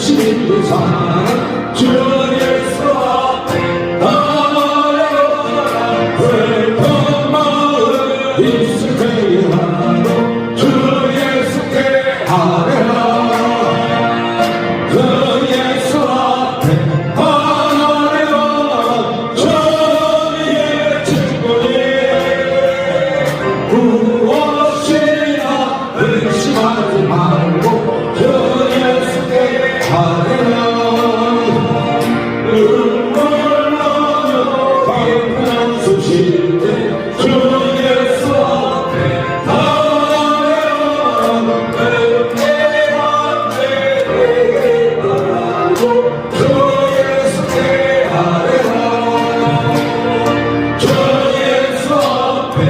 신의 사랑 주 예수 앞에 나아가라 불평 마음 익숙하게 하고 주 예수께 아뢰라 주 예수 앞에 아뢰라 주의 친구니 무엇이나 의심하지 말고 주 예수께 아뢰라 눈물 나며 방문한 수실 때 주 예수 앞에 아뢰라 그때 앞에 내게 바라고 주 예수께 아뢰라 주 예수 앞에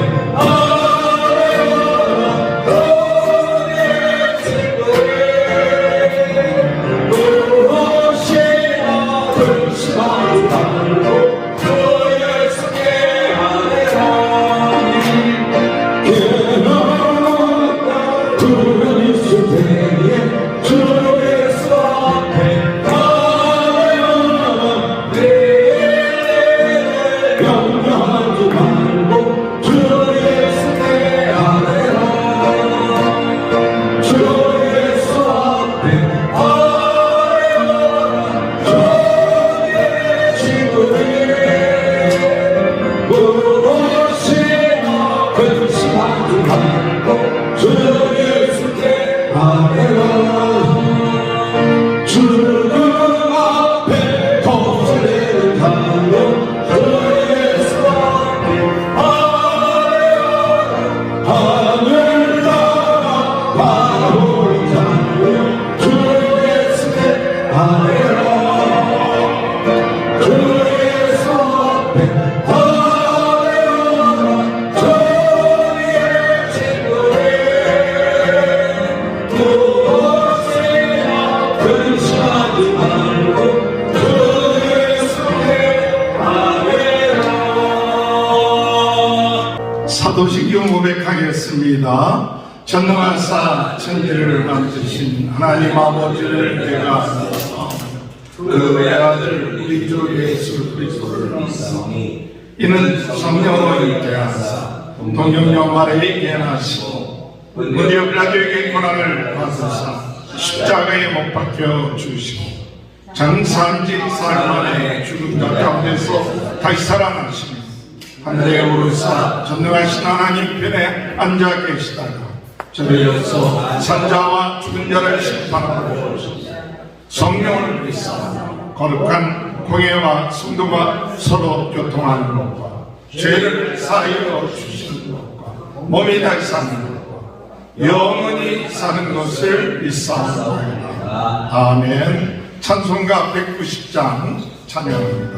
사도신경 고백하겠습니다. 전능하사 천지를 만드신 하나님 아버지를 내가 믿어 그 외아들 우리 주 예수 그리스도를 믿사오니 이는 성령을 있게 하사 동정녀 마리아에게 예하시고 무려 빌라도에게 고난을 받으사 십자가에 못 박혀 주시고 장사한지 사흘 만에 죽은 자 가운데서 다시 살아나시며 하늘에 오르사 전능하신 하나님 편에 앉아 계시다가 저리로서 산자와 죽은 자를 심판하고 성령을 믿사오니 거룩한 공예와 성도가 서로 교통하는 것과 죄를 사하여 주시는 것과 몸이 다시 사는 것과 영원히 사는 것을 믿사옵나이다. 아멘. 찬송가 190장 찬양합니다.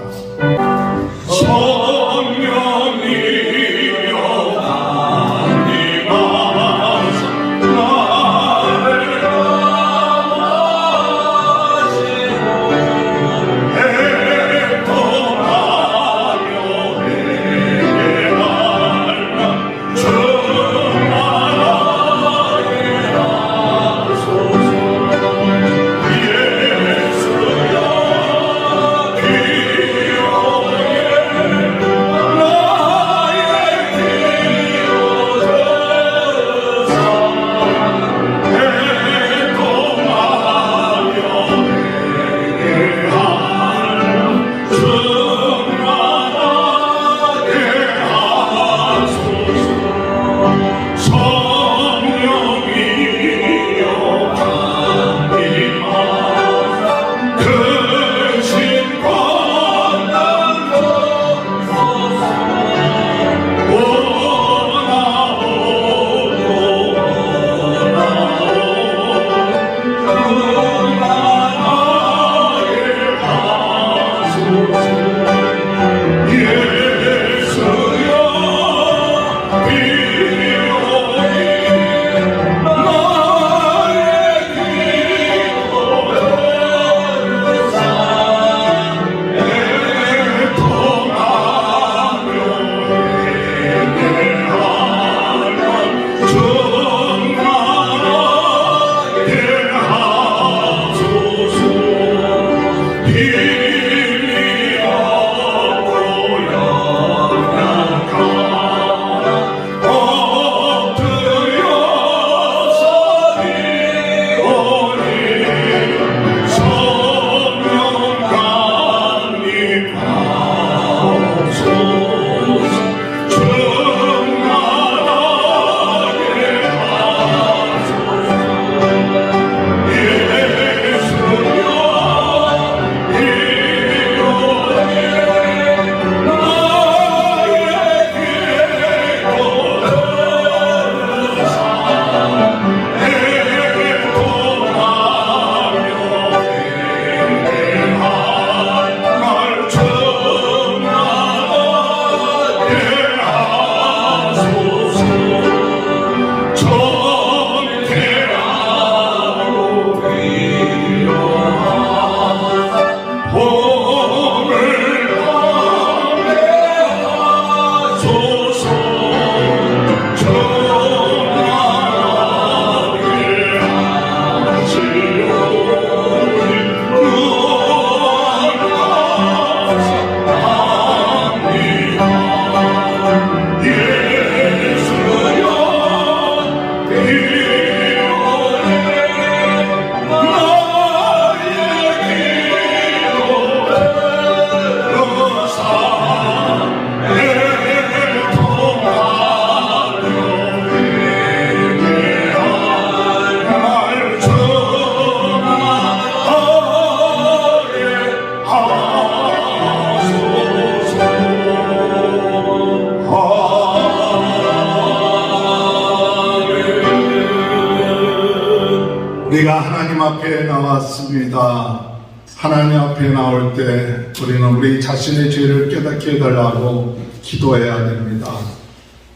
우리가 하나님 앞에 나왔습니다. 하나님 앞에 나올 때 우리는 우리 자신의 죄를 깨닫게 해달라고 기도해야 됩니다.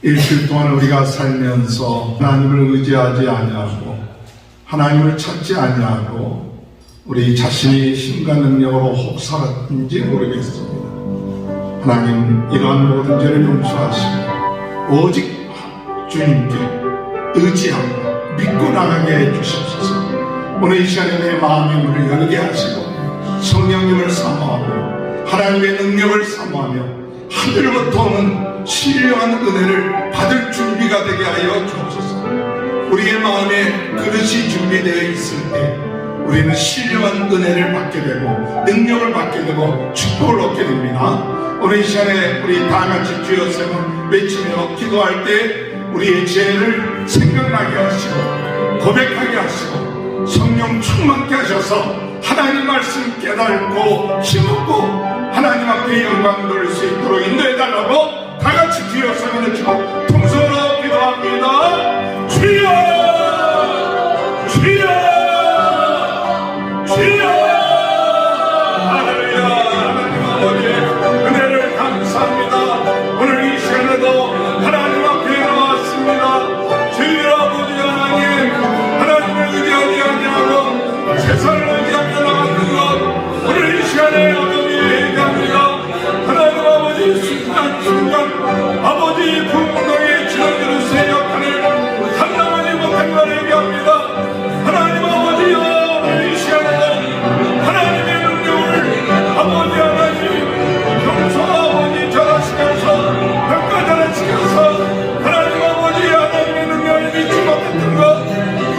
일주일 동안 우리가 살면서 하나님을 의지하지 아니하고 하나님을 찾지 아니하고 우리 자신이 힘과 능력으로 혹살았는지 모르겠습니다. 하나님 이러한 모든 죄를 용서하시고 오직 주님께 의지하고 믿고 나가게 해주십소서. 오늘 이 시간에 내 마음의 문을 열게 하시고 성령님을 사모하고 하나님의 능력을 사모하며 하늘로부터 오는 신령한 은혜를 받을 준비가 되게 하여 주옵소서. 우리의 마음에 그릇이 준비되어 있을 때 우리는 신령한 은혜를 받게 되고 능력을 받게 되고 축복을 얻게 됩니다. 오늘 이 시간에 우리 다같이 주여 세번 외치며 기도할 때 우리의 죄를 생각나게 하시고 고백하게 하시고 성령 충만케 하셔서 하나님 말씀 깨닫고 힘없고 하나님 앞에 영광 돌릴 수 있도록 인도해달라고 다같이 주여 세번 외치고 통성으로 기도합니다. 주여 주여 주여. 할렐루야. 하나님 아버지 은혜를 감사합니다. 오늘 이 시간에도 하나님 앞에 나왔습니다. 주여 아버지 하나님을 의지하지 아니하고 세상을 의지하며 나갔는 것 오늘 이 시간에 아버지 얘기합니다. 하나님 아버지 순간 아버지 풍덩이 지어주는 새 역할을 감당하지 못한 걸 얘기합니다. 하나님 아버지여 이 시간에도 하나님의 능력을 아버지 하나님 평소 아버지 전하시면서 평가 전하시면서 하나님 아버지 하나님의 능력을 믿지 못했던 것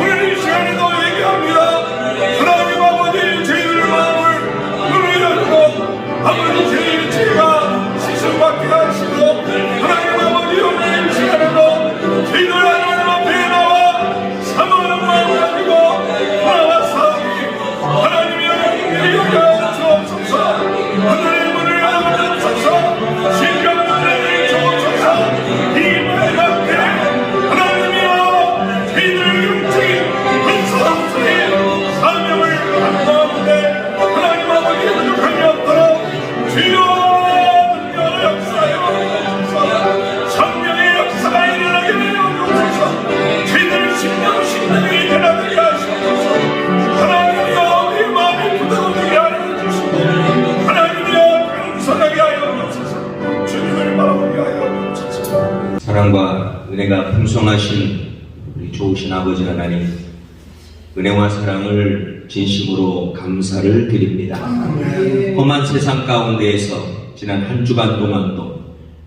오늘 이 시간에도 얘기합니다. 하나님 아버지 저희들의 마음을 눈을 열고 아버지 저희의 죄가 시선받게 하시고 하나님 아버지 오늘 이 시간에도 저희들 하나님 앞에 나와 사모하는 마음을 가지고 나와 싸우니 하나님이 여러분들이 여겨 주옵소서. 하늘의 문을 열어주옵소서. 신령한 은혜를 주옵소서. 이 말 앞에 하나님이여 저희들 영적인 헌사함수의 사명을 감당하는데 하나님 아버지 부족함이 없도록 주여 능력을 역사하여 주옵소서. 성령의 역사가 일어나게 하여 주옵소서. 저희들 신령이 일어나게 하시옵소서. 하나님이여 우리 마음이 부드러우게 하여 주시고 하나님이여 겸손하게 하여 주옵소서. 주님을 바라보게 하여 주옵소서. 사랑과 은혜가 풍성하신 우리 좋으신 아버지 하나님, 은혜와 사랑을 진심으로 감사를 드립니다. 험한 세상 가운데에서 지난 한 주간 동안도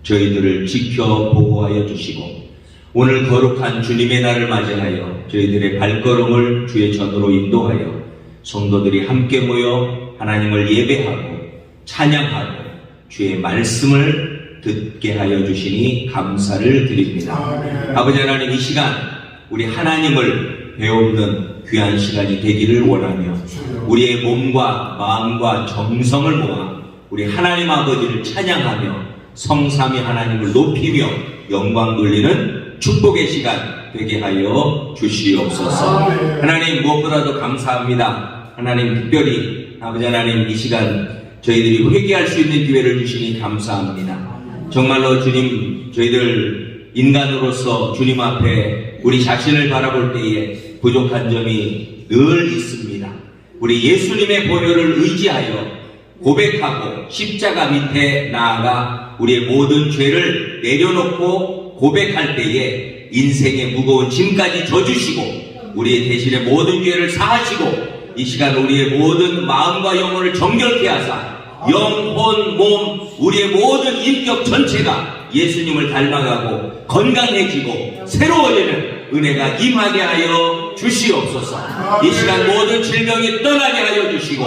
저희들을 지켜 보호하여 주시고 오늘 거룩한 주님의 날을 맞이하여 저희들의 발걸음을 주의 전으로 인도하여 성도들이 함께 모여 하나님을 예배하고 찬양하고 주의 말씀을 듣게 하여 주시니 감사를 드립니다. 아버지 하나님, 이 시간 우리 하나님을 배우는 귀한 시간이 되기를 원하며 우리의 몸과 마음과 정성을 모아 우리 하나님 아버지를 찬양하며 성삼위 하나님을 높이며 영광 돌리는 축복의 시간 되게 하여 주시옵소서. 하나님, 무엇보다도 감사합니다. 하나님, 특별히 아버지 하나님, 이 시간 저희들이 회개할 수 있는 기회를 주시니 감사합니다. 정말로 주님, 저희들 인간으로서 주님 앞에 우리 자신을 바라볼 때에 부족한 점이 늘 있습니다. 우리 예수님의 보혈을 의지하여 고백하고 십자가 밑에 나아가 우리의 모든 죄를 내려놓고 고백할 때에 인생의 무거운 짐까지 져주시고 우리의 대신에 모든 죄를 사하시고 이 시간 우리의 모든 마음과 영혼을 정결케 하사 영혼, 몸, 우리의 모든 인격 전체가 예수님을 닮아가고 건강해지고 새로워지는 은혜가 임하게 하여 주시옵소서. 이 시간 모든 질병이 떠나게 하여 주시고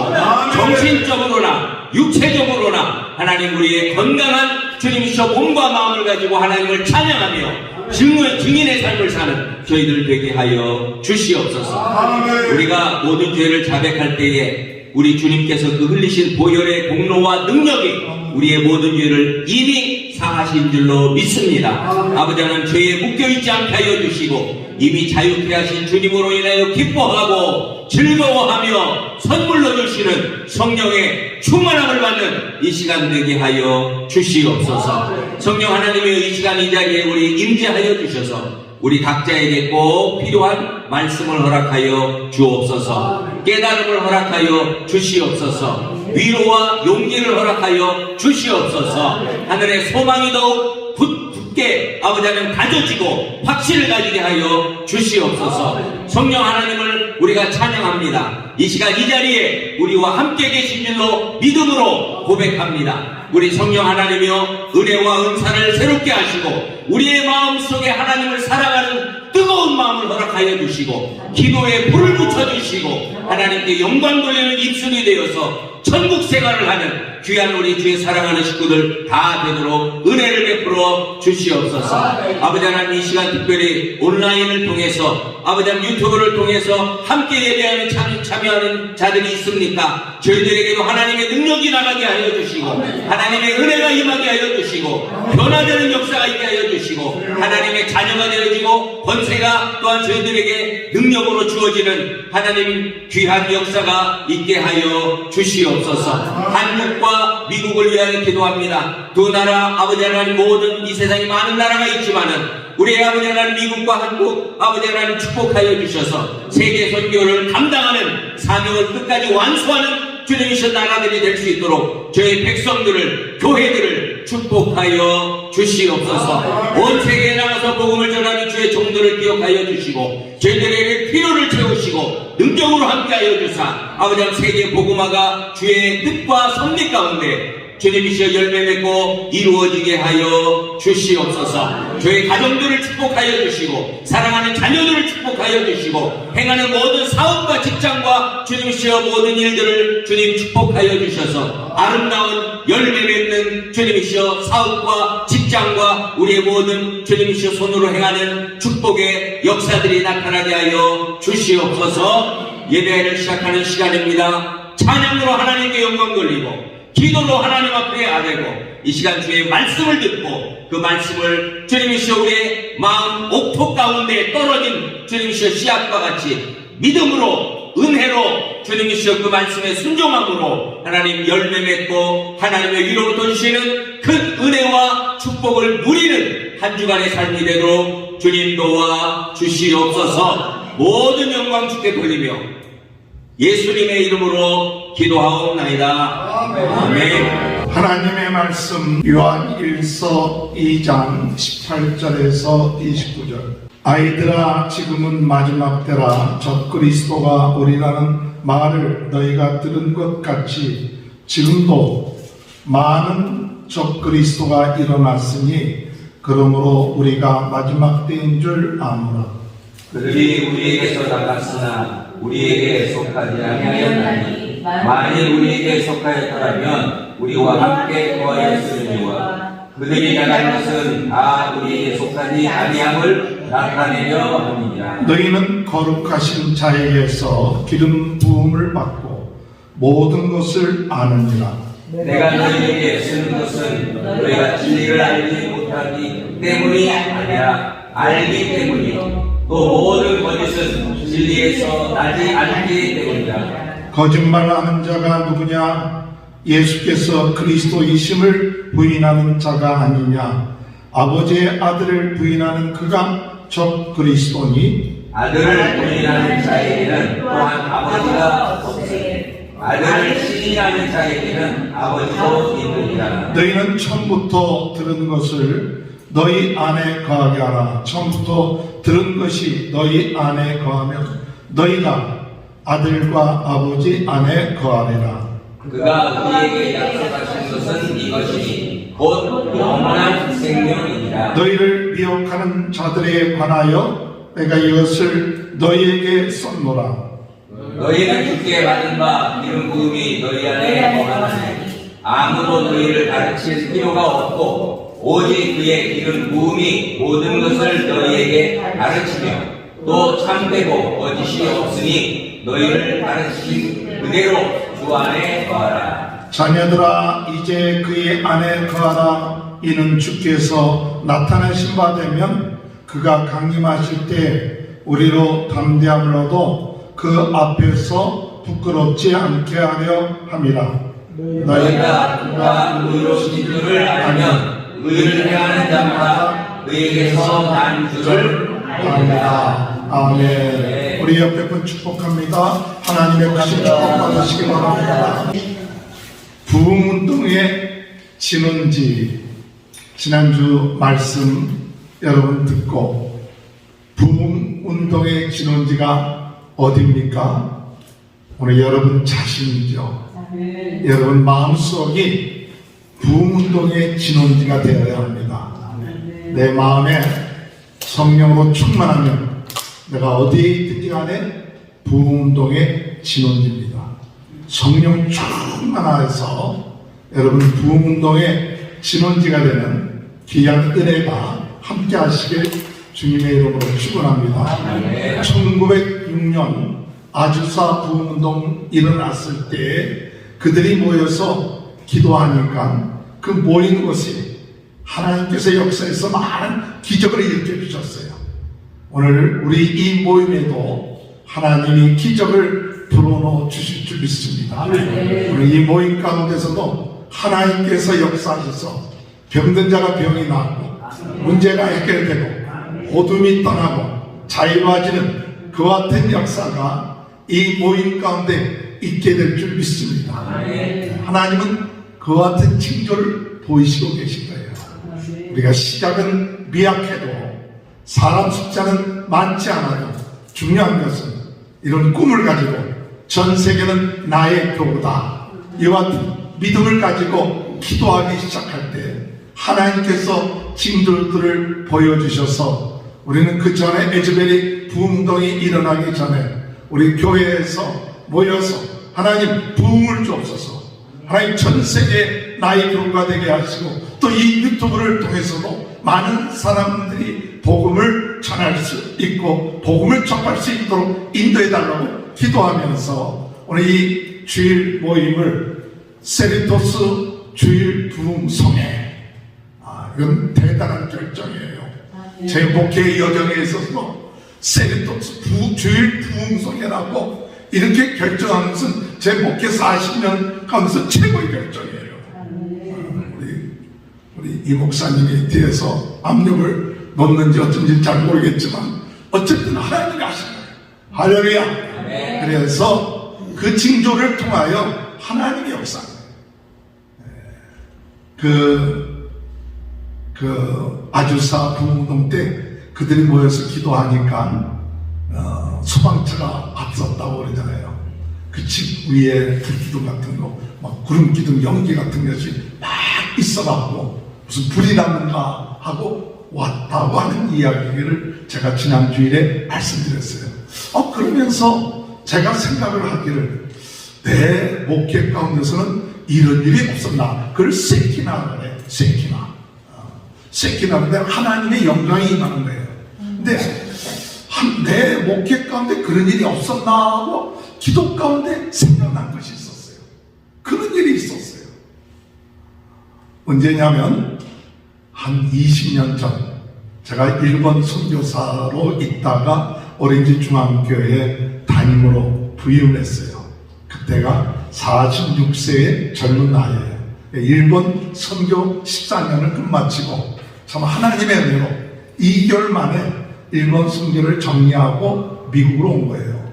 정신적으로나 육체적으로나 하나님 우리의 건강한 주님이셔 몸과 마음을 가지고 하나님을 찬양하며 증인의 삶을 사는 저희들 되게 하여 주시옵소서. 우리가 모든 죄를 자백할 때에 우리 주님께서 그 흘리신 보혈의 공로와 능력이 우리의 모든 죄를 이미 사하신 줄로 믿습니다. 아버지 하나님, 죄에 묶여있지 않게 하여 주시고 이미 자유케 하신 주님으로 인하여 기뻐하고 즐거워하며 선물로 주시는 성령의 충만함을 받는 이 시간 되게 하여 주시옵소서. 성령 하나님의 이 시간 이 자리에 우리 임재하여 주셔서 우리 각자에게 꼭 필요한 말씀을 허락하여 주옵소서. 깨달음을 허락하여 주시옵소서. 위로와 용기를 허락하여 주시옵소서. 하늘의 소망이 더욱 굳게 아버지 하나님 다져지고 확신을 가지게 하여 주시옵소서. 성령 하나님을 우리가 찬양합니다. 이 시간 이 자리에 우리와 함께 계신 줄로 믿음으로 고백합니다. 우리 성령 하나님이여 은혜와 은사를 새롭게 하시고 우리의 마음속에 하나님을 사랑하는 뜨거운 마음을 허락하여 주시고 기도에 불을 붙여주시고 하나님께 영광 돌리는 입술이 되어서 천국 생활을 하는 귀한 우리 주의 사랑하는 식구들 다 되도록 은혜를 베풀어 주시옵소서. 아버지 하나님 이 시간 특별히 온라인을 통해서 아버지 하나님 유튜브를 통해서 함께 예배하는 참여하는 자들이 있습니까? 저희들에게도 하나님의 능력이 나가게 하여 주시고 하나님의 은혜가 임하게 하여 주시고 변화되는 역사가 있게 하여 주시고 하나님의 자녀가 되어지고 권세가 또한 저희들에게 능력으로 주어지는 하나님 귀한 역사가 있게 하여 주시옵소서. 한국과 미국을 위하여 기도합니다. 두 나라 아버지 하나님 모든 이 세상에 많은 나라가 있지만은 우리 아버지 하나님 미국과 한국 아버지 하나님 축복하여 주셔서 세계 선교를 감당하는 사명을 끝까지 완수하는 주님이신 나라들이 될 수 있도록 저희 백성들을 교회들을 축복하여 주시옵소서. 온 세계에 나가서 복음을 전하는 주의 종들을 기억하여 주시고 저희들에게 필요를 채우시고 능력으로 함께하여 주사 아버지 하나님 세계 복음화가 주의 뜻과 섭리 가운데 주님이시여 열매 맺고 이루어지게 하여 주시옵소서. 저희 가정들을 축복하여 주시고 사랑하는 자녀들을 축복하여 주시고 행하는 모든 사업과 직장과 주님이시여 모든 일들을 주님 축복하여 주셔서 아름다운 열매 맺는 주님이시여 사업과 직장과 우리의 모든 주님이시여 손으로 행하는 축복의 역사들이 나타나게 하여 주시옵소서. 예배를 시작하는 시간입니다. 찬양으로 하나님께 영광 돌리고 기도로 하나님 앞에 아뢰고 이 시간 주의 말씀을 듣고 그 말씀을 주님이시여 우리의 마음 옥토 가운데 떨어진 주님이시여 씨앗과 같이 믿음으로 은혜로 주님이시여 그 말씀에 순종함으로 하나님 열매 맺고 하나님의 위로부터 주시는 큰 은혜와 축복을 누리는 한 주간의 삶이 되도록 주님 도와 주시옵소서. 모든 영광 주께 돌리며 예수님의 이름으로 기도하옵나이다. 아멘. 하나님의 말씀 요한 1서 2장 18절에서 29절. 아이들아 지금은 마지막 때라. 저 그리스도가 오리라는 말을 너희가 들은 것 같이 지금도 많은 저 그리스도가 일어났으니 그러므로 우리가 마지막 때인 줄 아노라. 그들이 우리에게서 나갔으나 우리에게 속하지 아니하였나니 만일 우리에게 속하였더라면 우리와 함께 거하였으리와 그들이 나간 것은 다 우리에게 속하지 아니함을 나타내려 함이니라. 너희는 거룩하신 자에게서 기름 부음을 받고 모든 것을 아느니라. 내가 너희에게 쓰는 것은 너희가 진리를 알지 못하기 때문이 아니라 알기 때문이요 또 모든 거짓은 진리에서 나지 않기 때문이다. 거짓말하는 자가 누구냐? 예수께서 그리스도이심을 부인하는 자가 아니냐? 아버지의 아들을 부인하는 그가 저 그리스도니? 아들을 부인하는 자에게는 또한 아버지가 없으니 아들을 시인하는 자에게는 아버지도 있느니라. 너희는 처음부터 들은 것을 너희 안에 거하게 하라. 처음부터 들은 것이 너희 안에 거하면 너희가 아들과 아버지 안에 거하리라. 그가 우리에게 약속하신 것은 이것이니 곧 영원한 생명이니라. 너희를 미혹하는 자들에 관하여 내가 이것을 너희에게 썼노라. 너희는 주께 받은 바 기름 부음이 너희 안에 거하나니 아무도 너희를 가르칠 필요가 없고 오직 그의 기름 부음이 모든 것을 너희에게 가르치며 또 참되고 거짓이 없으니 너희를 가르치신 그대로 주 안에 거하라. 자녀들아 이제 그의 안에 거하라. 이는 주께서 나타내신 바 되면 그가 강림하실 때 우리로 담대함을 얻어 그 앞에서 부끄럽지 않게 하려 함이라. 너희가 누가 의로우신 줄을 알면 의를 행하는 자마다 의에게서 난 줄을 압니다. 아멘. 우리 옆에 분 축복합니다. 하나님의 크신 축복 받으시기 바랍니다. 부흥운동의 진원지, 지난주 말씀 여러분 듣고 부흥운동의 진원지가 어디입니까? 오늘 여러분 자신이죠. 여러분 마음속이 부흥운동의 진원지가 되어야 합니다. 내 마음에 성령으로 충만하면 내가 어디에 있든지 간에 부흥운동의 진원지입니다. 성령 충만하여서 여러분 부흥운동의 진원지가 되는 귀한 은혜가 함께 하시길 주님의 이름으로 축원합니다. 1906년 아주사 부흥운동 일어났을 때 그들이 모여서 기도하니까 그 모인 곳이 하나님께서 역사에서 많은 기적을 일으켜 주셨어요. 오늘 우리 이 모임에도 하나님이 기적을 불어넣어 주실 줄 믿습니다. 오늘 이 모임 가운데서도 하나님께서 역사하셔서 병든 자가 병이 나고 문제가 해결되고 어둠이 떠나고 자유화지는 그와 같은 역사가 이 모임 가운데 있게 될 줄 믿습니다. 하나님은 그와 같은 징조를 보이시고 계신 거예요. 우리가 시작은 미약해도 사람 숫자는 많지 않아도 중요한 것은 이런 꿈을 가지고 전 세계는 나의 교구다, 이와 같은 믿음을 가지고 기도하기 시작할 때 하나님께서 징조들을 보여주셔서 우리는 그 전에 에즈벨이 부흥동이 일어나기 전에 우리 교회에서 모여서 하나님 부흥을 주옵소서, 하나님 전 세계 나의 교구가 되게 하시고 또 이 유튜브를 통해서도 많은 사람들이 복음을 전할 수 있고 복음을 접할 수 있도록 인도해 달라고 기도하면서 오늘 이 주일 모임을 세리토스 주일 부흥성회, 이건 대단한 결정이에요. 제 목회의 여정에 있어서 세리토스 주일 부흥성회라고 이렇게 결정하는 것은 제 목회 40년 가면서 최고의 결정이에요. 우리 이 목사님이 뒤에서 압력을 넣는지 어쩐지 잘 모르겠지만 어쨌든 하나님이 하신 거예요. 할렐루야. 그래서 그 징조를 통하여 하나님이 역사합니다. 그 아주사 부흥운동 때 그들이 모여서 기도하니까 소방차가 앞섰다고 그러잖아요. 그 집 위에 불기둥 같은 거, 막 구름기둥 연기 같은 것이 막 있어갖고 무슨 불이 났는가 하고 왔다고 하는 이야기를 제가 지난 주일에 말씀드렸어요. 그러면서 제가 생각을 하기를 내 목회 가운데서는 이런 일이 없었나. 그걸 세키나 그래. 세키나인데 하나님의 영광이 임하는 거예요. 근데 내 목회 가운데 그런 일이 없었나 하고 기도 가운데 생각난 것이 있었어요. 그런 일이 있었어요. 언제냐면 한 20년 전 제가 일본 선교사로 있다가 오렌지 중앙교회 담임으로 부임을 했어요. 그때가 46세의 젊은 나이에요. 일본 선교 14년을 끝마치고 참 하나님의 은혜로 2개월 만에 일본 선교를 정리하고 미국으로 온 거예요.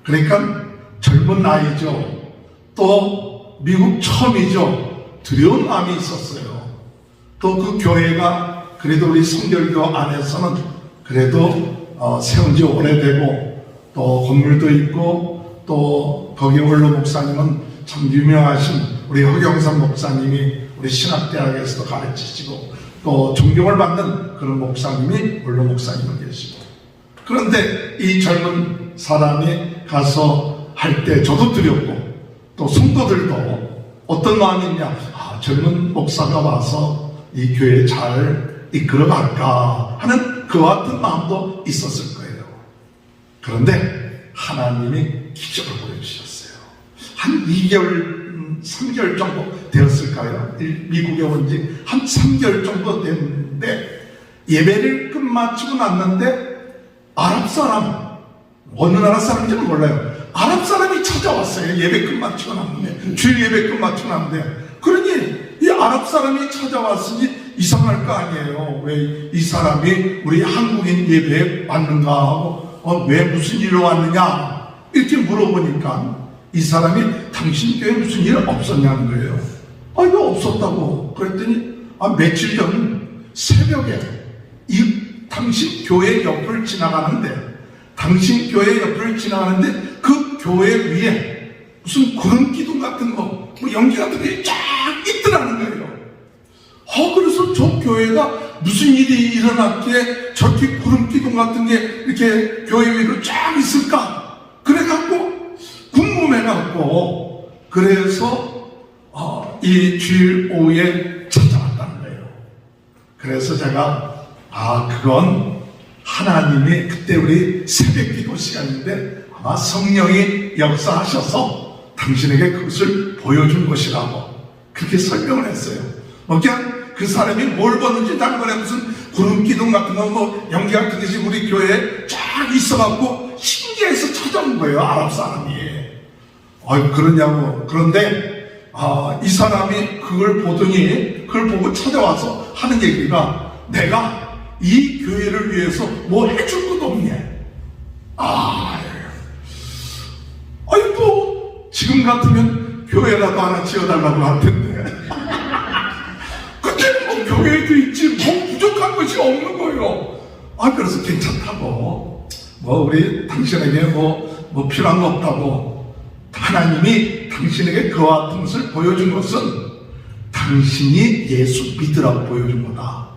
그러니까 젊은 나이죠. 또 미국 처음이죠. 두려운 마음이 있었어요. 또 그 교회가 그래도 우리 성결교 안에서는 그래도 세운 지 오래되고 또 건물도 있고 또 거기 원로 목사님은 참 유명하신 우리 허경삼 목사님이 우리 신학대학에서도 가르치시고 또 존경을 받는 그런 목사님이 원로 목사님은 계시고, 그런데 이 젊은 사람이 가서 할 때 저도 두렵고 또 성도들도 어떤 마음이 있냐, 젊은 목사가 와서 이 교회 잘 이끌어갈까 하는 그와 같은 마음도 있었을 거예요. 그런데 하나님이 기적을 보여주셨어요. 한 2개월, 3개월 정도 되었을까요? 미국에 온 지 한 3개월 정도 됐는데 예배를 끝마치고 났는데 아랍 사람, 어느 나라 사람인지는 몰라요. 아랍 사람이 찾아왔어요. 예배 끝마치고 났는데, 주일 예배 끝마치고 났는데. 그러니 이 아랍 사람이 찾아왔으니 이상할 거 아니에요. 왜 이 사람이 우리 한국인 예배에 왔는가 하고, 왜 무슨 일로 왔느냐 이렇게 물어보니까 이 사람이 당신 교회 무슨 일 없었냐는 거예요. 이거 없었다고. 그랬더니 며칠 전 새벽에 당신 교회 옆을 지나가는데 그 교회 위에 무슨 구름 기둥 같은 거, 뭐 연기 같은 게 쫙 있더라는 거예요. 그래서 저 교회가 무슨 일이 일어났기에 저렇게 구름 기둥 같은 게 이렇게 교회 위로 쫙 있을까? 그래갖고 궁금해갖고 그래서 이 주일 오후에 찾아왔다는 거예요. 그래서 제가 그건 하나님이 그때 우리 새벽 기도 시간인데 아마 성령이 역사하셔서 당신에게 그것을 보여준 것이라고 그렇게 설명을 했어요. 그냥 그 사람이 뭘 봤는지 단번에 무슨 구름 기둥 같은 거, 뭐 연기 같은 것이 우리 교회에 쫙 있어갖고 신기해서 찾아온 거예요, 아랍 사람이. 그러냐고. 그런데 이 사람이 그걸 보고 찾아와서 하는 얘기가, 내가 이 교회를 위해서 뭐 해줄 것도 없냐. 지금 같으면 교회라도 하나 지어달라고 할 텐데. 근데 뭐 교회도 있지, 뭐 부족한 것이 없는 거예요. 그래서 괜찮다고. 우리 당신에게 뭐 필요한 거 없다고. 하나님이 당신에게 그와 같은 것을 보여준 것은 당신이 예수 믿으라고 보여준 거다.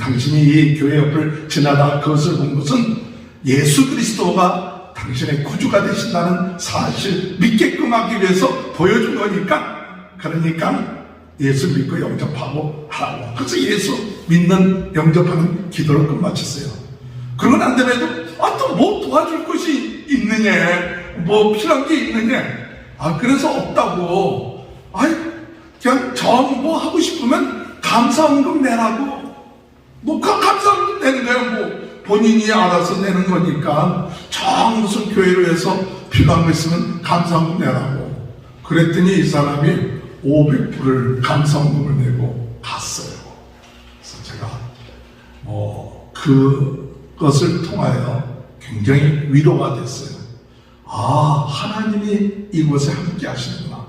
당신이 이 교회 옆을 지나다 그것을 본 것은 예수 그리스도가 당신의 구주가 되신다는 사실 믿게끔 하기 위해서 보여준 거니까, 그러니까 예수 믿고 영접하고 하라고. 그래서 예수 믿는 영접하는 기도를 끝마쳤어요. 그건 안 되면도 또 뭐 도와줄 것이 있느냐, 뭐 필요한 게 있느냐. 그래서 없다고. 그냥 뭐 하고 싶으면 감사원금 내라고. 감사원금 내는 거예요. 본인이 알아서 내는 거니까. 무슨 교회로 해서 필요한 거 있으면 감사원금 내라고. 그랬더니 이 사람이 500불을 감사원금을 내고 갔어요. 그래서 제가 그것을 통하여 굉장히 위로가 됐어요. 하나님이 이곳에 함께 하시는구나.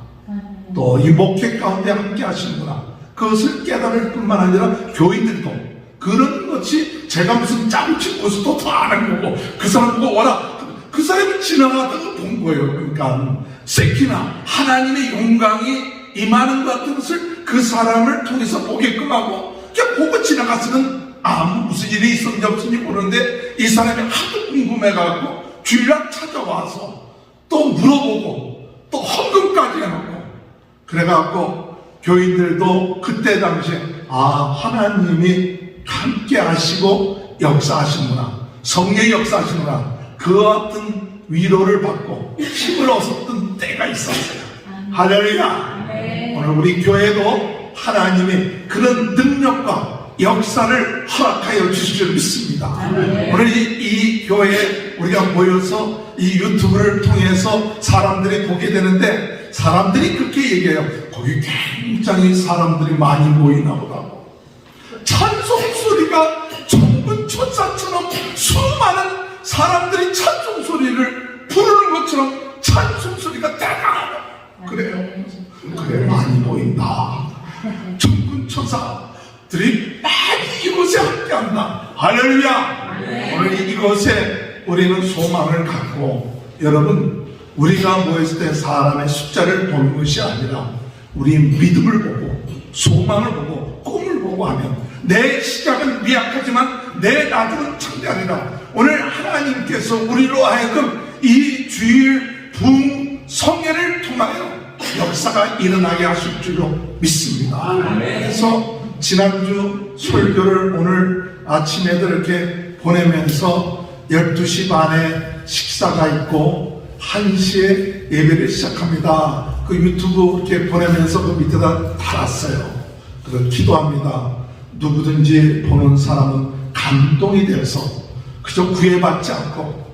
또 이 목회 가운데 함께 하시는구나. 그것을 깨달을 뿐만 아니라 교인들도 그런 것이 제가 무슨 짬치 고스도 더 아는 거고, 그 사람 보고 와라, 그 사람이 지나가다가 본 거예요. 그러니까 새끼나 하나님의 영광이 임하는 것 같은 것을 그 사람을 통해서 보게끔 하고, 그냥 보고 지나갔으면 무슨 일이 있었는지 없었는지 모르는데 이 사람이 하도 궁금해가지고 주일날 찾아와서 또 물어보고 또 헌금까지 해놓고, 그래갖고 교인들도 그때 당시에 하나님이 함께 하시고 역사하시는구나, 성령이 역사하시는구나, 그와 같은 위로를 받고 힘을 얻었던 때가 있었어요. 할렐루야. 오늘 우리 교회도 하나님이 그런 능력과 역사를 허락하여 주실 줄 믿습니다. 오늘 이 교회에 우리가 모여서 이 유튜브를 통해서 사람들이 보게 되는데, 사람들이 그렇게 얘기해요. 거기 굉장히 사람들이 많이 모이나 보다고. 찬송 소리가 천군천사처럼 수많은 사람들이 찬송 소리를 부르는 것처럼 찬송 소리가 대단하다. 그래요. 그래, 많이 보인다. 천군천사들이 많이 이곳에 함께한다. 할렐루야. 오늘 이곳에 우리는 소망을 갖고, 여러분, 우리가 모였을 때 사람의 숫자를 보는 것이 아니라 우리 믿음을 보고 소망을 보고 꿈을 보고 하면 내 시작은 미약하지만 내 나중은 창대하리라. 오늘 하나님께서 우리로 하여금 이 주일 부흥 성회를 통하여 역사가 일어나게 하실 줄로 믿습니다. 그래서 지난주 설교를 오늘 아침에도 이렇게 보내면서 12시 반에 식사가 있고 1시에 예배를 시작합니다. 그 유튜브 이렇게 보내면서 그 밑에다 달았어요. 그래서 기도합니다. 누구든지 보는 사람은 감동이 돼서 그저 구애받지 않고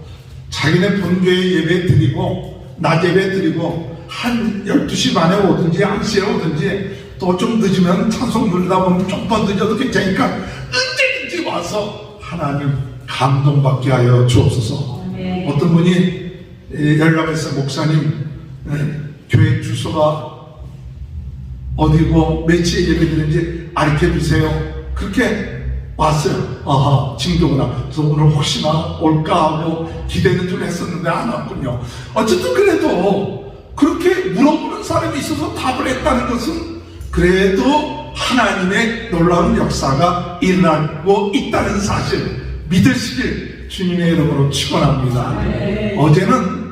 자기네 본교회 예배 드리고 낮 예배 드리고 한 12시 반에 오든지 1시에 오든지 또 좀 늦으면 찬송 부르다 보면 좀 더 늦어도 괜찮으니까 언제든지 와서 하나님 감동받게 하여 주옵소서. 어떤 분이 연락해서 목사님 교회 주소가 어디고 며칠 예배 드리는지 알려 주세요. 그렇게 왔어요. 아하, 징조구나. 그래서 오늘 혹시나 올까 하고 기대는 좀 했었는데 안 왔군요. 어쨌든 그래도 그렇게 물어보는 사람이 있어서 답을 했다는 것은 그래도 하나님의 놀라운 역사가 일어나고 있다는 사실 믿으시길 주님의 이름으로 축원합니다. 어제는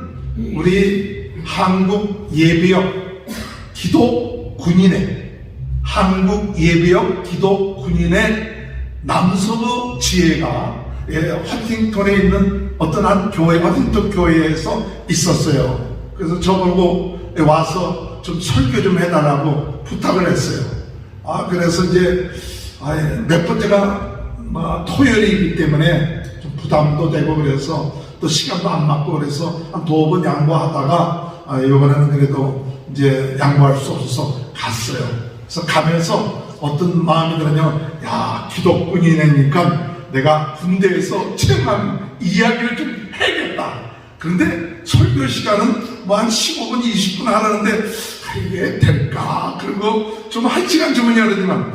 우리 한국 예비역 기도 군인회 남서부 지회가 허팅턴에 있는 어떤 한 교회, 허팅턴 교회에서 있었어요. 그래서 저보고 와서 좀 설교 좀 해달라고 부탁을 했어요. 그래서 이제 몇 번째가 토요일이기 때문에 좀 부담도 되고 그래서 또 시간도 안 맞고 그래서 한 2번 양보하다가 이번에는 그래도 이제 양보할 수 없어서 갔어요. 그래서 가면서 어떤 마음이 들었냐면, 야, 기독군이니까 내가 군대에서 체험한 이야기를 좀 해야겠다. 그런데 설교 시간은 뭐 한 15분, 20분 하라는데 이게 될까? 그리고 좀 1시간 주문이야 그러지만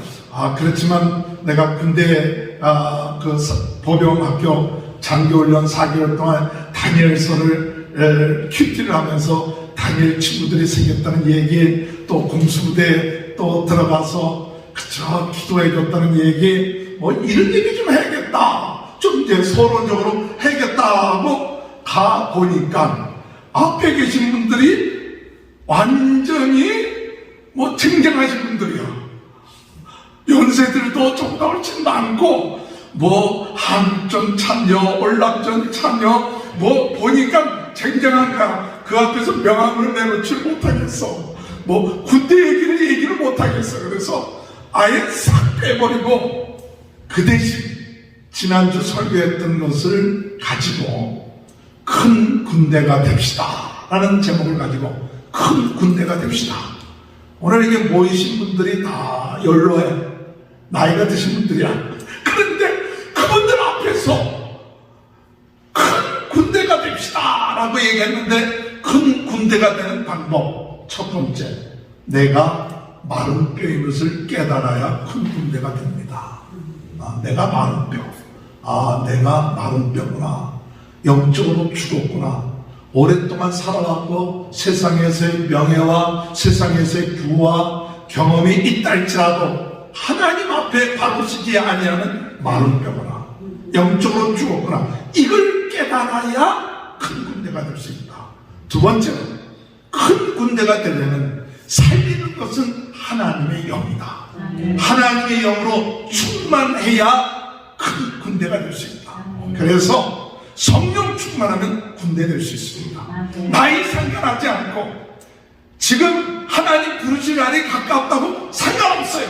그렇지만 내가 군대 그 보병학교 장교훈련 4개월 동안 다니엘서를 큐티를 하면서 다니엘 친구들이 생겼다는 얘기, 또 공수부대에 또 들어가서 그쵸 기도해 줬다는 얘기, 뭐 이런 얘기 좀 해야겠다, 좀 이제 서론적으로 해야겠다 하고 가 보니까 앞에 계신 분들이 완전히 뭐 쟁쟁하신 분들이야. 연세들도 조금더 훨씬 많고 뭐 한전 참여, 월남전 참여, 뭐 보니까 쟁쟁한가. 그 앞에서 명함을 내놓지 못하겠어. 뭐 군대 얘기를 못하겠어. 그래서 아예 싹 빼버리고 그 대신 지난주 설교했던 것을 가지고 큰 군대가 됩시다 라는 제목을 가지고 큰 군대가 됩시다. 오늘 이게 모이신 분들이 다 연로해, 나이가 드신 분들이야. 그런데 그분들 앞에서 큰 군대가 됩시다 라고 얘기했는데, 큰 군대가 되는 방법 첫 번째, 내가 마른 뼈인 것을 깨달아야 큰 군대가 됩니다. 내가 마른 뼈, 내가 마른 뼈구나, 영적으로 죽었구나, 오랫동안 살아왔고 세상에서의 명예와 세상에서의 부와 경험이 있다 할지라도 하나님 앞에 바로 서지 아니하는 마른 뼈구나, 영적으로 죽었구나, 이걸 깨달아야 큰 군대가 될 수 있다. 두 번째는, 큰 군대가 되려면 살리는 것은 하나님의 영이다. 하나님의 영으로 충만해야 큰 군대가 될 수 있다. 그래서 성령 충만하면 군대 될 수 있습니다. 나이 상관하지 않고 지금 하나님 부르실 날이 가깝다고 상관없어요.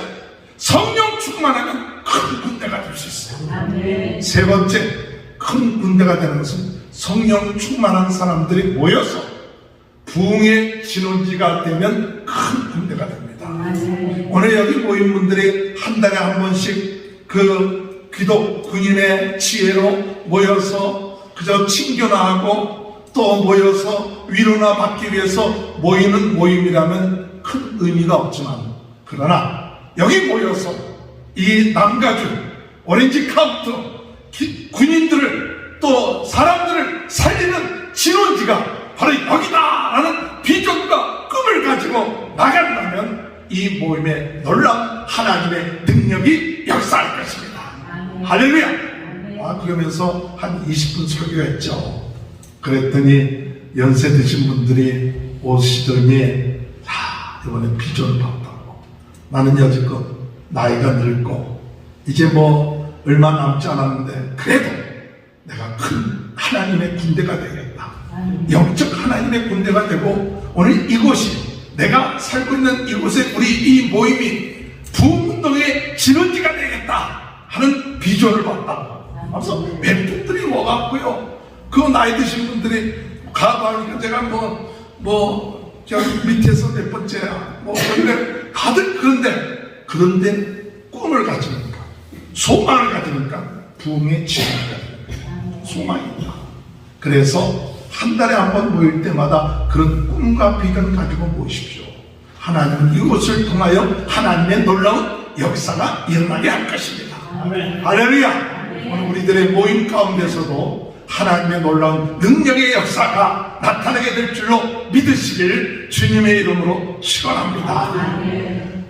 성령 충만하면 큰 군대가 될 수 있어요. 세 번째, 큰 군대가 되는 것은 성령 충만한 사람들이 모여서 부흥의 진원지가 되면 큰 군대가 됩니다. 오늘 여기 모인 분들이 한 달에 한 번씩 그 기독 군인의 지혜로 모여서 그저 친교나 하고 또 모여서 위로나 받기 위해서 모이는 모임이라면 큰 의미가 없지만, 그러나 여기 모여서 이 남가주 오렌지 카운트 군인들을 또 사람들을 살리는 진원지가 바로 여기다라는 비전과 꿈을 가지고 나간다면 이 모임에 놀라운 하나님의 능력이 역사할 것입니다. 할렐루야. 그러면서 한 20분 설교했죠. 그랬더니 연세 드신 분들이 오시더니, 이번에 비전을 봤다고. 나는 여지껏 나이가 늙고 이제 뭐 얼마 남지 않았는데 그래도 내가 큰 하나님의 군대가 되겠다. 영적 하나님의 군대가 되고, 오늘 이곳이, 내가 살고 있는 이곳에 우리 이 모임이 부흥운동의 진원지가 되겠다 하는 비전을 봤다. 그래서 몇 분들이 와갖고요. 그 나이 드신 분들이 가봐니까 제가 저기 밑에서 몇 번째야. 근데 다들 그런데 꿈을 가지니까, 소망을 가지니까 부흥의 지혜가 소망이 있다. 그래서 한 달에 한 번 모일 때마다 그런 꿈과 비전 가지고 모이십시오. 하나님은 이것을 통하여 하나님의 놀라운 역사가 일어나게 할 것입니다. 할렐루야. 오늘 우리들의 모임 가운데서도 하나님의 놀라운 능력의 역사가 나타나게 될 줄로 믿으시길 주님의 이름으로 축원합니다.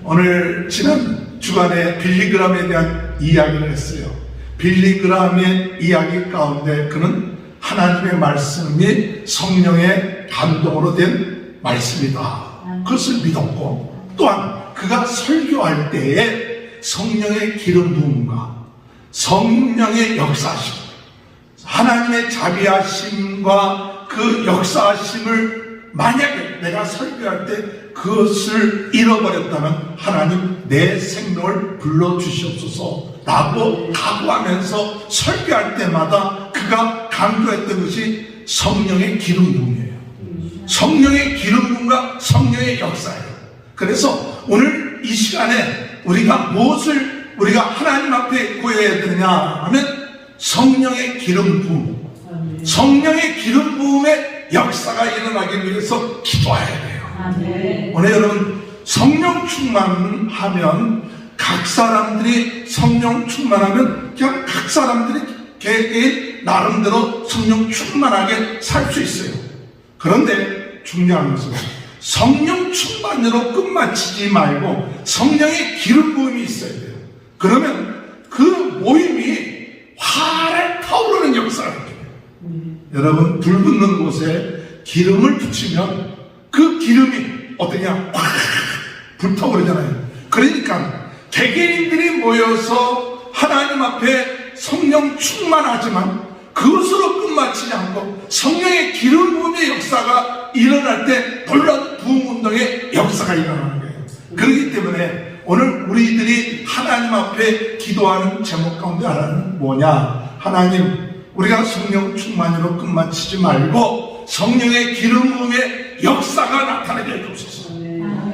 오늘 지난 주간에 빌리그람에 대한 이야기를 했어요. 빌리그람의 이야기 가운데 그는 하나님의 말씀이 성령의 감동으로 된 말씀이다. 그것을 믿었고, 또한 그가 설교할 때에 성령의 기름 부음과 성령의 역사하심, 하나님의 자비하심과 그 역사하심을 만약에 내가 설교할 때 그것을 잃어버렸다면 하나님 내 생명을 불러주시옵소서 라고 각오하면서 설교할 때마다 그가 강조했던 것이 성령의 기름 부음이에요. 성령의 기름 부음과 성령의 역사예요. 그래서 오늘 이 시간에 우리가 무엇을 우리가 하나님 앞에 구해야 되느냐 하면 성령의 기름 부음, 성령의 기름 부음의 역사가 일어나기 위해서 기도해야 돼요. 오늘 여러분, 성령 충만하면 각 사람들이 성령 충만하면 그냥 각 사람들이 개개인 나름대로 성령 충만하게 살 수 있어요. 그런데 중요한 것은 성령 충만으로 끝마치지 말고 성령의 기름 부음이 있어야 돼요. 그러면 그 모임이 활활 타오르는 역사가 돼요. 여러분, 불 붙는 곳에 기름을 붙이면 그 기름이 어떠냐? 확 불타오르잖아요. 그러니까 개개인들이 모여서 하나님 앞에 성령 충만하지만 그것으로 끝마치지 않고 성령의 기름 부음의 역사가 일어날 때 놀라운 부흥운동의 역사가 일어나는 거예요. 그렇기 때문에 오늘 우리들이 하나님 앞에 기도하는 제목 가운데 하나는 뭐냐? 하나님, 우리가 성령 충만으로 끝마치지 말고 성령의 기름 부음의 역사가 나타나게 해주옵소서.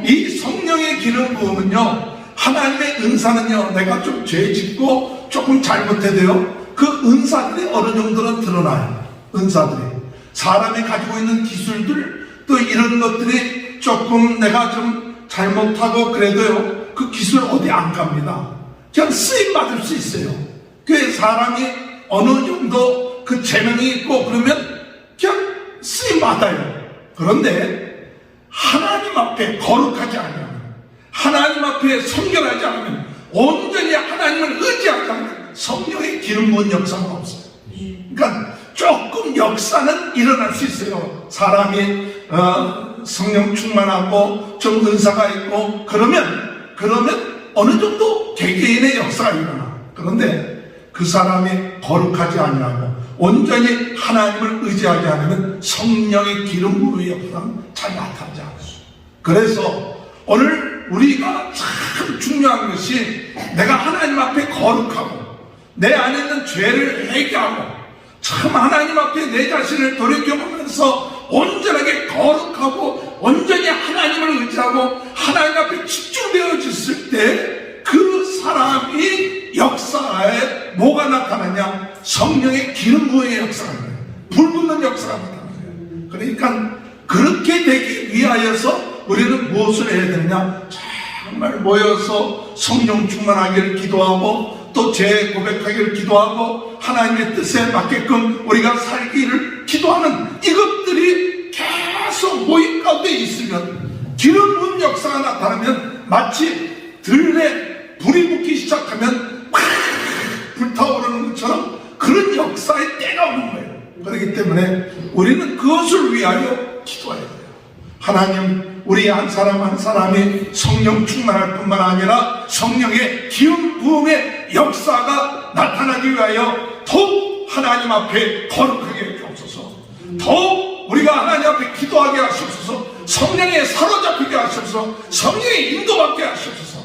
이 성령의 기름 부음은요, 하나님의 은사는요, 내가 좀 죄 짓고 조금 잘못해도요, 그 은사들이 어느 정도는 드러나요. 은사들이 사람이 가지고 있는 기술들, 또 이런 것들이 조금 내가 좀 잘못하고 그래도요, 그 기술 어디 안 갑니다. 그냥 쓰임 받을 수 있어요. 그 사람이 어느 정도 그 재능이 있고 그러면 그냥 쓰임 받아요. 그런데 하나님 앞에 거룩하지 않으면, 하나님 앞에 성결하지 않으면, 온전히 하나님을 의지하지 않으면 성령의 기름 부은 역사가 없어요. 그러니까 조금 역사는 일어날 수 있어요. 사람이 성령 충만하고 좀 은사가 있고 그러면 어느 정도 개개인의 역사가 일어나. 그런데 그 사람이 거룩하지 아니하고 온전히 하나님을 의지하지 않으면 성령의 기름 부음의 역사는 잘 나타나지 않아요. 그래서 오늘 우리가 참 중요한 것이 내가 하나님 앞에 거룩하고 내 안에 있는 죄를 회개하고 참 하나님 앞에 내 자신을 돌이켜보면서 온전하게 거룩하고 온전히 하나님을 의지하고 하나님 앞에 집중되어졌을 때 그 사람이 역사에 뭐가 나타나냐? 성령의 기름 부음의 역사가 나타나요. 불 붙는 역사가 나타나요. 그러니까 그렇게 되기 위하여서 우리는 무엇을 해야 되느냐? 정말 모여서 성령 충만하기를 기도하고 또 제 고백하기를 기도하고 하나님의 뜻에 맞게끔 우리가 살기를 기도하는 이것들이 계속 모임 가운데 있으면 기름 부은 역사가 나타나면 마치 들에 불이 붙기 시작하면 막 불타오르는 것처럼 그런 역사의 때가 오는 거예요. 그렇기 때문에 우리는 그것을 위하여 기도해야 돼요. 하나님, 우리 한 사람 한 사람이 성령 충만할 뿐만 아니라 성령의 기름 부음의 역사가 나타나기 위하여 더욱 하나님 앞에 거룩하게 해주옵소서. 더욱 우리가 하나님 앞에 기도하게 하시옵소서. 성령에 사로잡히게 하시옵소서. 성령에 인도받게 하시옵소서.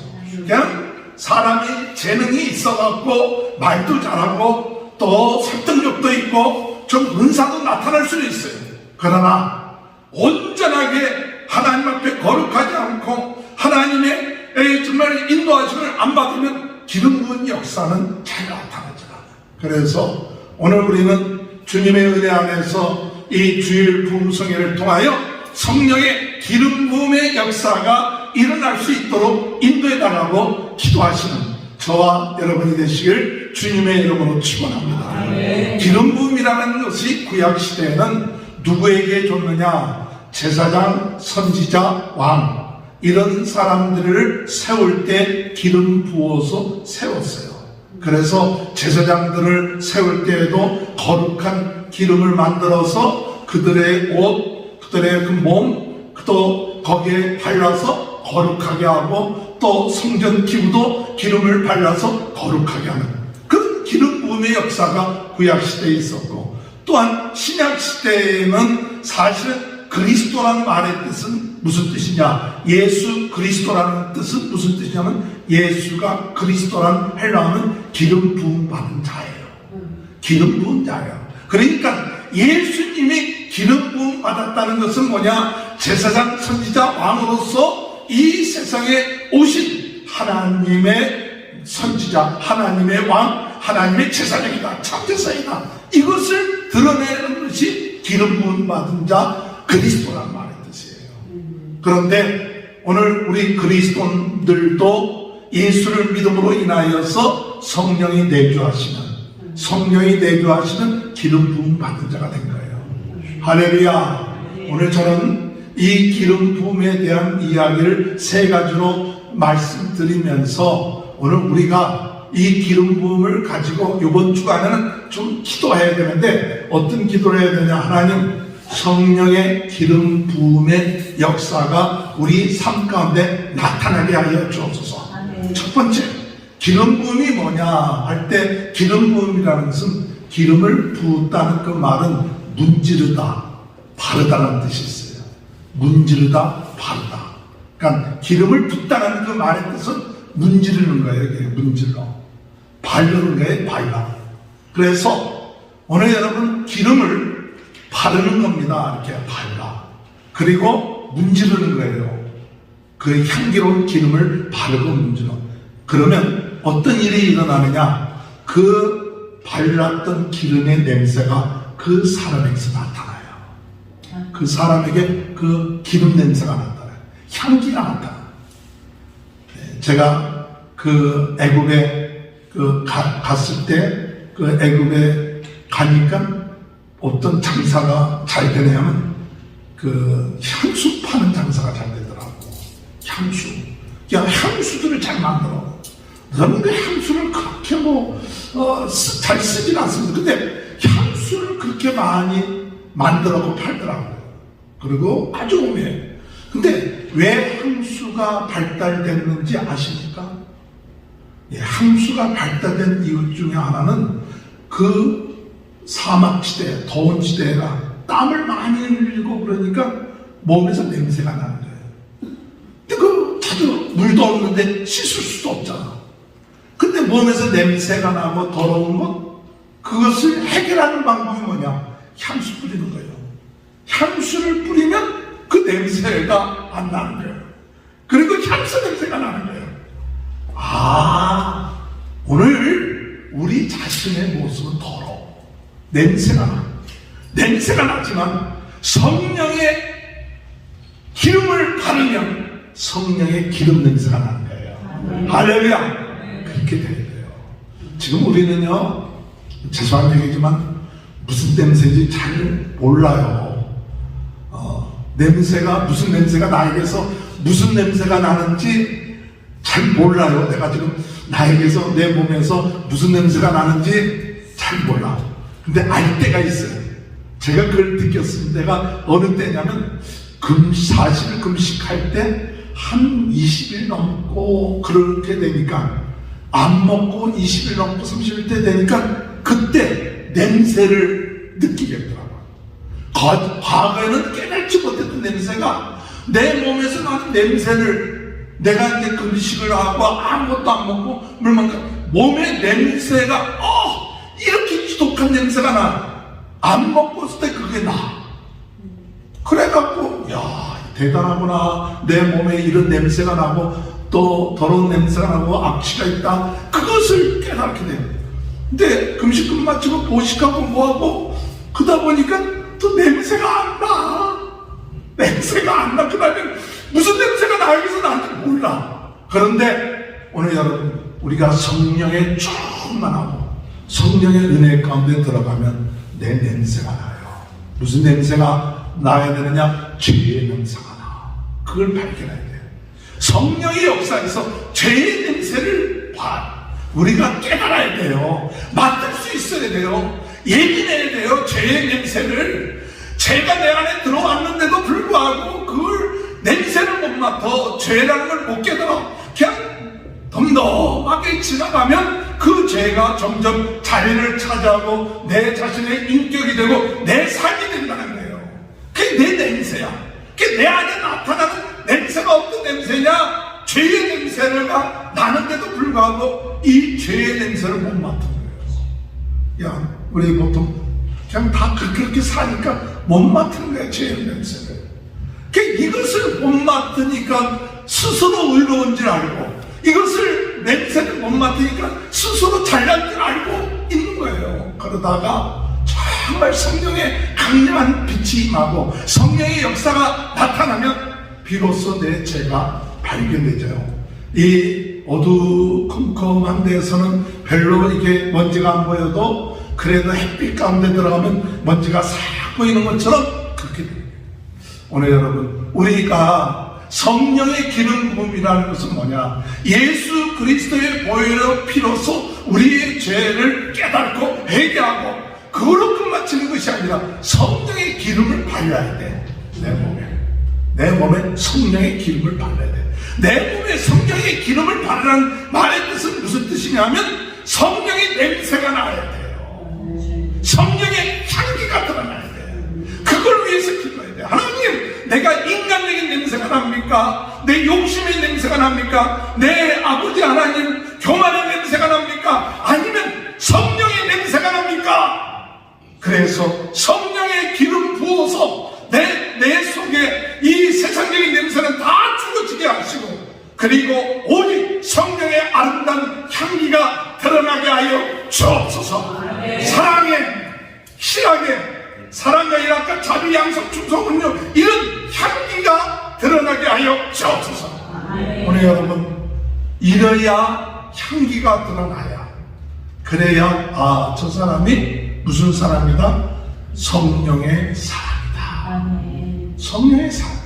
그냥 사람이 재능이 있어갖고 말도 잘하고 또 설득력도 있고 좀 은사도 나타날 수도 있어요. 그러나 온전하게 하나님 앞에 거룩하지 않고 하나님의 정말 인도하심을 안 받으면 기름 부은 역사는 잘 나타나지 않아요. 그래서 오늘 우리는 주님의 은혜 안에서 이 주일 부흥성회를 통하여 성령의 기름 부음의 역사가 일어날 수 있도록 인도해 달라고 기도하시는 저와 여러분이 되시길 주님의 이름으로 축원합니다. 기름 부음이라는 것이 구약 시대에는 누구에게 줬느냐? 제사장, 선지자, 왕 이런 사람들을 세울 때 기름 부어서 세웠어요. 그래서 제사장들을 세울 때에도 거룩한 기름을 만들어서 그들의 옷, 그들의 그 몸, 또 거기에 발라서 거룩하게 하고 또 성전 기구도 기름을 발라서 거룩하게 하는 그런 기름 부음의 역사가 구약 시대에 있었고, 또한 신약 시대에는 사실은 그리스도라는 말의 뜻은 무슨 뜻이냐? 예수 그리스도라는 뜻은 무슨 뜻이냐면 예수가 그리스도라는 헬라어는 기름 부음 받은 자예요. 기름 부은 자예요. 그러니까 예수님이 기름 부음 받았다는 것은 뭐냐? 제사장, 선지자, 왕으로서 이 세상에 오신 하나님의 선지자, 하나님의 왕, 하나님의 제사장이다, 참제사이다. 이것을 드러내는 것이 기름 부음 받은 자 그리스도란 말의 뜻이에요. 그런데 오늘 우리 그리스도인들도 예수를 믿음으로 인하여서 성령이 내주하시는 기름 부음 받은 자가 된 거예요. 할렐루야. 오늘 저는 이 기름 부음에 대한 이야기를 세 가지로 말씀드리면서 오늘 우리가 이 기름 부음을 가지고 이번 주간에는 좀 기도해야 되는데 어떤 기도를 해야 되냐? 하나님, 성령의 기름 부음의 역사가 우리 삶 가운데 나타나게 하여 주옵소서. 첫 번째, 기름 부음이 뭐냐 할 때 기름 부음이라는 것은 기름을 부었다는 그 말은 문지르다, 바르다라는 뜻이 있어요. 문지르다, 바르다. 그러니까 기름을 붓다는 그 말의 뜻은 문지르는 거예요. 이게 문질러. 바르는 거예요. 발라. 그래서 오늘 여러분 기름을 바르는 겁니다. 이렇게 발라. 그리고 문지르는 거예요. 그 향기로운 기름을 바르고 문지러. 그러면 어떤 일이 일어나느냐? 그 발랐던 기름의 냄새가 그 사람에게서 나타나요. 그 사람에게 그 기름 냄새가 나타나요. 향기가 나타나요. 제가 그 애굽에 갔을 때 그 애굽에 가니까 어떤 장사가 잘 되냐면 그 향수 파는 장사가 잘 되더라고. 향수. 향수들을 잘 만들어. 저는 그 향수를 그렇게 잘 쓰진 않습니다. 근데 향수를 그렇게 많이 만들어서 팔더라고요. 그리고 아주 오묘해. 근데 왜 향수가 발달됐는지 아십니까? 향수가 발달된 이유 중에 하나는 그 사막지대, 더운 지대가 땀을 많이 흘리고 그러니까 몸에서 냄새가 나는 거예요. 근데 자주 물도 없는데 씻을 수도 없잖아. 근데 몸에서 냄새가 나고 더러운 것, 그것을 해결하는 방법이 뭐냐? 향수 뿌리는 거예요. 향수를 뿌리면 그 냄새가 안 나는 거예요. 그리고 향수 냄새가 나는 거예요. 오늘 우리 자신의 모습은 더러워. 냄새가 나. 냄새가 나지만 성령의 기름을 바르면 성령의 기름 냄새가 나는 거예요. 할렐루야. 그렇게 돼야 돼요. 지금 우리는요, 죄송한 얘기지만 무슨 냄새인지 잘 몰라요. 냄새가 무슨 냄새가 나에게서 무슨 냄새가 나는지 잘 몰라요. 내가 지금 나에게서 내 몸에서 무슨 냄새가 나는지 잘 몰라. 근데 알 때가 있어요. 제가 그걸 느꼈습니다. 내가 어느 때냐면 사실 금식할 때 한 20일 넘고 그렇게 되니까 안 먹고 20일 넘고 30일 때 되니까 그때 냄새를 느끼겠더라고요. 과거에는 깨닫지 못했던 냄새가 내 몸에서 나는 냄새를 내가 이제 금식을 하고 아무것도 안 먹고 물만 몸의 냄새가 이렇게 독한 냄새가 나. 안 먹고 있을 때 그게 나. 그래갖고 야 대단하구나. 내 몸에 이런 냄새가 나고 또 더러운 냄새가 나고 악취가 있다. 그것을 깨닫게 돼요. 근데 금식 끝마치고 보식하고 뭐하고 그러다 보니까 또 냄새가 안 나. 냄새가 안 나. 그 다음에 무슨 냄새가 나기서 나한테 몰라. 그런데 오늘 여러분 우리가 성령에 충만하고 성령의 은혜 가운데 들어가면 내 냄새가 나요. 무슨 냄새가 나야 되느냐? 죄의 냄새가 나. 그걸 발견해야 돼요. 성령의 역사에서 죄의 냄새를 우리가 깨달아야 돼요. 맡을 수 있어야 돼요. 예민해야 돼요. 죄의 냄새를. 죄가 내 안에 들어왔는데도 불구하고 그걸 냄새를 못 맡아. 죄라는 걸 못 깨달아. 그냥 덤덤하게 지나가면 그 죄가 점점 자리를 차지하고 내 자신의 인격이 되고 내 삶이 된다는 거예요. 그게 내 냄새야. 그게 내 안에 나타나는 냄새가 어떤 냄새냐? 죄의 냄새가 나는데도 불구하고 이 죄의 냄새를 못 맡은 거예요. 야, 우리 보통 그냥 다 그렇게 사니까 못 맡는 거야, 죄의 냄새를. 이것을 못 맡으니까 스스로 의로운 줄 알고, 이것을 냄새를 못 맡으니까 스스로 잘난 줄 알고 있는 거예요. 그러다가 정말 성령의 강력한 빛이 임하고 성령의 역사가 나타나면 비로소 내 죄가 발견되죠. 이 어두컴컴한 데에서는 별로 이게 먼지가 안 보여도 그래도 햇빛 가운데 들어가면 먼지가 싹 보이는 것처럼 그렇게 됩니다. 오늘 여러분, 우리가 성령의 기름 부음이라는 것은 뭐냐? 예수 그리스도의 보혈의 피로서 우리의 죄를 깨닫고 회개하고 그걸로 끝마치는 것이 아니라 성령의 기름을 발라야 돼. 내 몸에 성령의 기름을 발라야 돼. 내 몸에 성령의 기름을 바르라는 말의 뜻은 무슨 뜻이냐면 성령의 냄새가 나야 돼요. 성령의 향기가 드러나야 돼. 그걸 위해서 기도해야 돼. 하나님, 내가 인간적인 냄새가 납니까? 내 욕심의 냄새가 납니까? 내 아버지 하나님 교만의 냄새가 납니까? 아니면 성령의 냄새가 납니까? 그래서 성령의 기름 부어서 내 속에 이 세상적인 냄새는 다 죽어지게 하시고, 그리고 오직 성령의 아름다운 향기가 드러나게 하여 주옵소서. 사랑에, 희락에, 사랑과 일학과 자비, 양성, 충성, 은요, 이런 향기가 드러나게 하여 주옵소서. 오늘 여러분, 이래야 향기가 드러나야, 그래야 저 사람이 무슨 사람이다? 성령의 사람이다. 성령의 사람이다.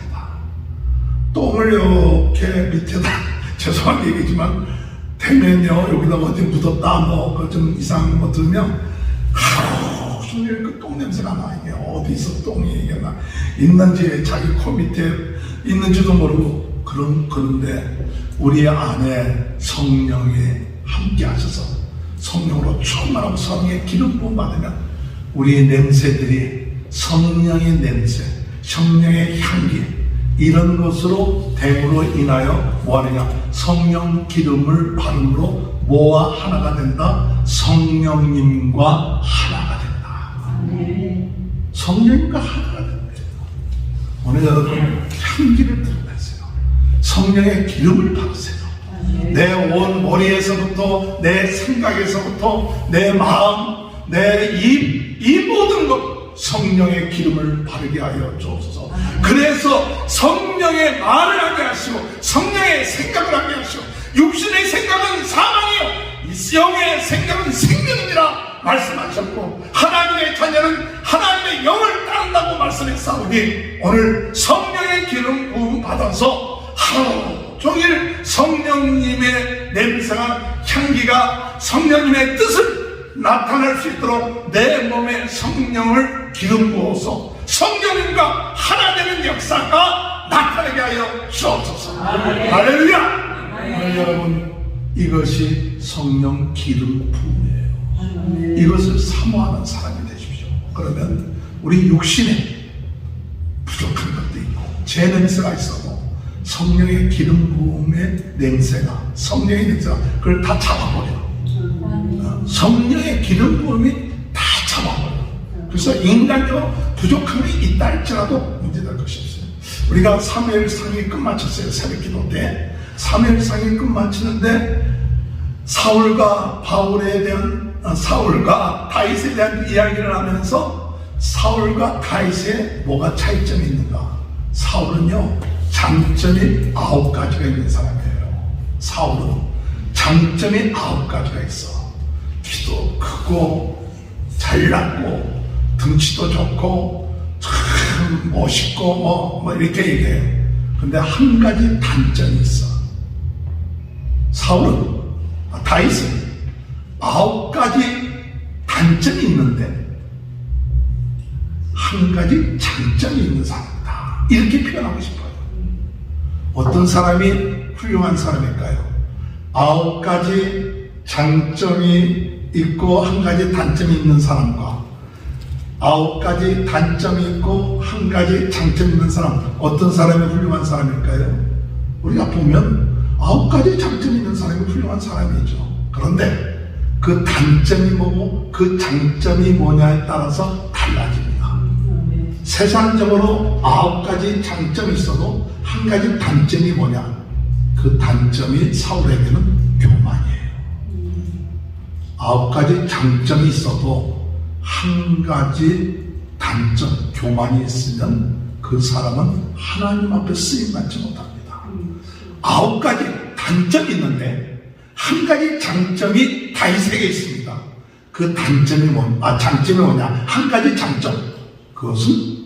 똥을 이렇게 밑에다 죄송한 얘기지만 대면요 여기다 어디 묻었다 뭐 좀 이상한 거 들으면 하루 종일 그 똥 냄새가 나. 이게 어디서 똥이 이게 나 있는지, 자기 코 밑에 있는지도 모르고 그런데 우리 안에 성령이 함께 하셔서 성령으로 충만하고 성령의 기름 부음 받으면 우리의 냄새들이 성령의 냄새, 성령의 향기, 이런 것으로 됨으로 인하여 뭐하느냐? 성령 기름을 바름으로 뭐와 하나가 된다? 성령님과 하나가 된다. 성령님과 하나가 된다. 오늘 여러분 향기를 드러내세요. 성령의 기름을 바르세요. 내 온 머리에서부터, 내 생각에서부터, 내 마음, 내 입, 이 모든 것 성령의 기름을 바르게 하여 주옵소서. 그래서 성령의 말을 하게 하시고 성령의 생각을 하게 하시고, 육신의 생각은 사망이요 영의 생각은 생명이라 말씀하셨고, 하나님의 자녀는 하나님의 영을 따른다고 말씀했사오니 오늘 성령의 기름 부음 받아서 하루 종일 성령님의 냄새가, 향기가, 성령님의 뜻을 나타낼 수 있도록 내 몸에 성령을 기름 부어서 성령님과 하나 되는 역사가 나타나게 하여 주옵소서. 할렐루야. 여러분, 이것이 성령 기름 부음이에요. 이것을 사모하는 사람이 되십시오. 그러면 우리 육신에 부족한 것도 있고 제 냄새가 있어도 성령의 기름 부음의 냄새가, 성령의 냄새가 그걸 다 잡아버려. 성령의 기름 부음이 다 그래서 인간적으로 부족함이 있다 할지라도 문제될 것이 없어요. 우리가 사무엘상이 끝마쳤어요. 새벽기도 때 사무엘상이 끝마치는데 사울과 다윗에 대한 이야기를 하면서 사울과 다윗에 뭐가 차이점이 있는가? 사울은요 장점이 9가지가 있는 사람이에요. 사울은 장점이 9가지가 있어. 키도 크고 잘났고 등치도 좋고 참 멋있고 뭐 이렇게 얘기해요. 근데 한 가지 단점이 있어. 다윗은 9가지 단점이 있는데 한 가지 장점이 있는 사람이다. 이렇게 표현하고 싶어요. 어떤 사람이 훌륭한 사람일까요? 9가지 장점이 있고 한 가지 단점이 있는 사람과 9가지 단점이 있고 한 가지 장점이 있는 사람, 어떤 사람이 훌륭한 사람일까요? 우리가 보면 9가지 장점이 있는 사람이 훌륭한 사람이죠. 그런데 그 단점이 뭐고 그 장점이 뭐냐에 따라서 달라집니다. 세상적으로 9가지 장점이 있어도 한 가지 단점이 뭐냐? 그 단점이 사울에게는 교만이에요. 9가지 장점이 있어도 한 가지 단점, 교만이 있으면 그 사람은 하나님 앞에 쓰임받지 못합니다. 9가지 단점이 있는데 한 가지 장점이 다윗에게 있습니다. 그 단점이 장점이 뭐냐? 한 가지 장점, 그것은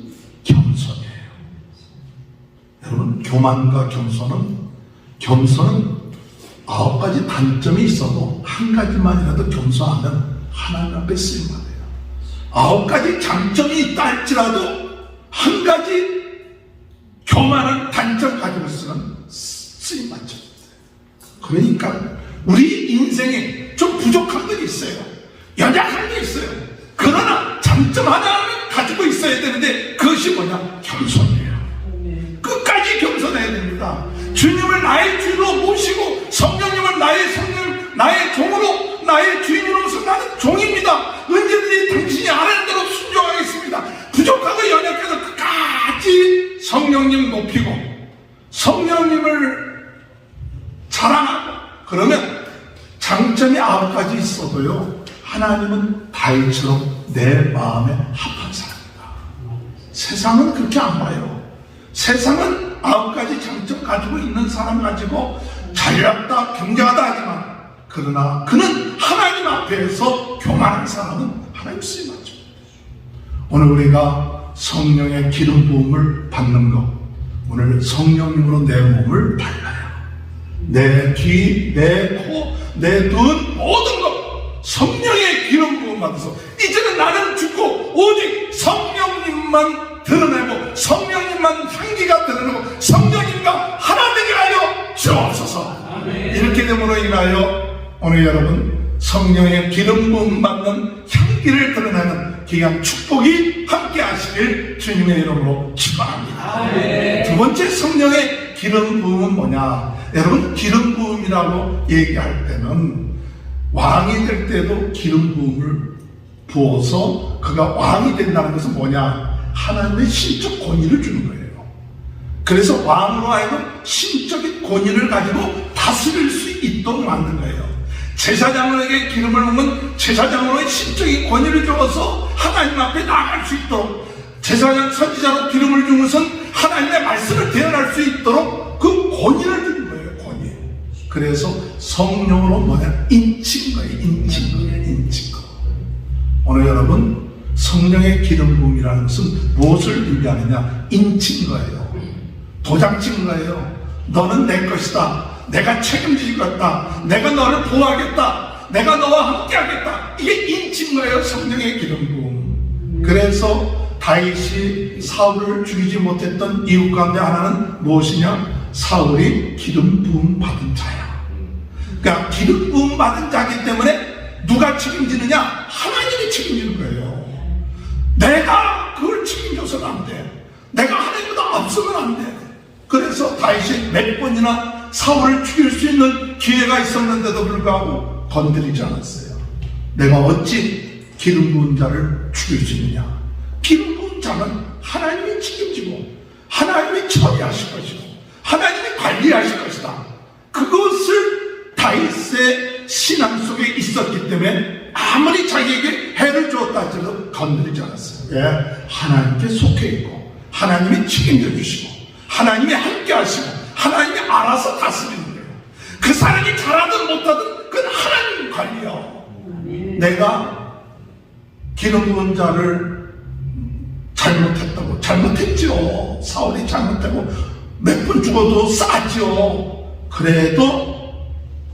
겸손이에요. 여러분, 교만과 겸손은 9가지 단점이 있어도 한 가지만이라도 겸손하면 하나님 앞에 쓰임받아요. 9가지 장점이 있다 할지라도 한 가지 교만한 단점 가지고 있으면 쓰임받죠. 그러니까 우리 인생에 좀 부족한 게 있어요. 연약한 게 있어요. 그러나 장점 하나는 가지고 있어야 되는데 그것이 뭐냐? 겸손이에요. 끝까지 겸손해야 됩니다. 주님을 나의 주로 모시고 성령님을 나의 종으로, 나의 주인으로서 나는 종입니다. 언제든지 당신이 하라는 대로 순종하겠습니다. 부족하고 연약해서 끝까지 성령님 높이고 성령님을 자랑하고 그러면 장점이 9가지 있어도요 하나님은 다윗처럼 내 마음에 합한 사람이다. 세상은 그렇게 안 봐요. 세상은 9가지 장점 가지고 있는 사람 가지고 잘났다 경쟁하다 하지만 그러나 그는 하나님 앞에서 교만한 사람은 하나님 쓰임받죠. 오늘 우리가 성령의 기름 부음을 받는 것, 오늘 성령님으로 내 몸을 발라요. 내 귀, 내 코, 내 눈, 모든 것 성령의 기름 부음 받아서 이제는 나는 죽고 오직 성령님만 드러내고 성령님만 향기가 드러내고 성령님과 하나 되게 하여 주옵소서. 이렇게 됨으로 인하여 오늘 여러분 성령의 기름 부음 받는 향기를 드러내는 귀한 축복이 함께 하시길 주님의 이름으로 축원합니다. 두 번째 성령의 기름 부음은 뭐냐? 여러분 기름 부음이라고 얘기할 때는 왕이 될 때도 기름 부음을 부어서 그가 왕이 된다는 것은 뭐냐? 하나님의 신적 권위를 주는 거예요. 그래서 왕으로 하여금 신적인 권위를 가지고 다스릴 수 있도록 만든 거예요. 제사장에게 기름을 부으면 제사장으로의 신적인 권위를 주어서 하나님 앞에 나아갈 수 있도록, 제사장 선지자로 기름을 준 것은 하나님의 말씀을 대언할 수 있도록 그 권위를 주는 거예요. 권위. 그래서 성령으로 뭐냐? 인친 거예요. 인친 거예요. 인친 거. 오늘 여러분 성령의 기름 부음이라는 것은 무엇을 의미하느냐? 인친 거예요. 도장 찍은 거예요. 너는 내 것이다. 내가 책임질 것이다. 내가 너를 보호하겠다. 내가 너와 함께 하겠다. 이게 인친 거예요. 성령의 기름 부음. 그래서 다윗이 사울을 죽이지 못했던 이유 가운데 하나는 무엇이냐? 사울이 기름 부음 받은 자야. 그러니까 기름 부음 받은 자이기 때문에 누가 책임지느냐? 하나님이 책임지는 거예요. 내가 그걸 책임져서는 안 돼. 내가 하나님보다 앞서면 안 돼. 그래서 다윗이 몇 번이나 사울을 죽일 수 있는 기회가 있었는데도 불구하고 건드리지 않았어요. 내가 어찌 기름 부은 자를 죽일 수 있느냐? 기름 부은 자는 하나님이 책임지고 하나님이 처리하실 것이고 하나님이 관리하실 것이다. 그것을 다윗의 신앙 속에 있었기 때문에 아무리 자기에게 해를 주었다 할지라도 건드리지 않았어요. 왜? 하나님께 속해 있고 하나님이 책임져 주시고 하나님이 함께 하시고 하나님이 알아서 다스리는 거예요. 그 사람이 잘하든 못하든 그건 하나님 관리요. 내가 기름 부은 자를 잘못했다고 잘못했죠. 사울이 잘못하고 몇 번 죽어도 싸죠. 그래도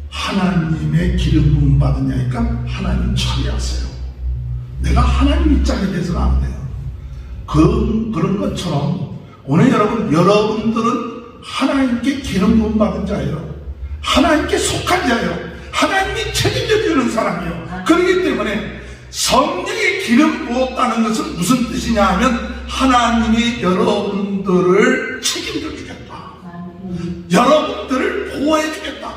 하나님의 기름 부음 받으냐니까 하나님 처리하세요. 내가 하나님 입장에 대해서는 안 돼요. 그런 것처럼 오늘 여러분들은 하나님께 기름 부음 받은 자예요. 하나님께 속한 자예요. 하나님이 책임져 주는 사람이에요. 그렇기 때문에 성령의 기름 부었다는 것은 무슨 뜻이냐 하면 하나님이 여러분들을 책임져 주겠다. 여러분들을 보호해 주겠다.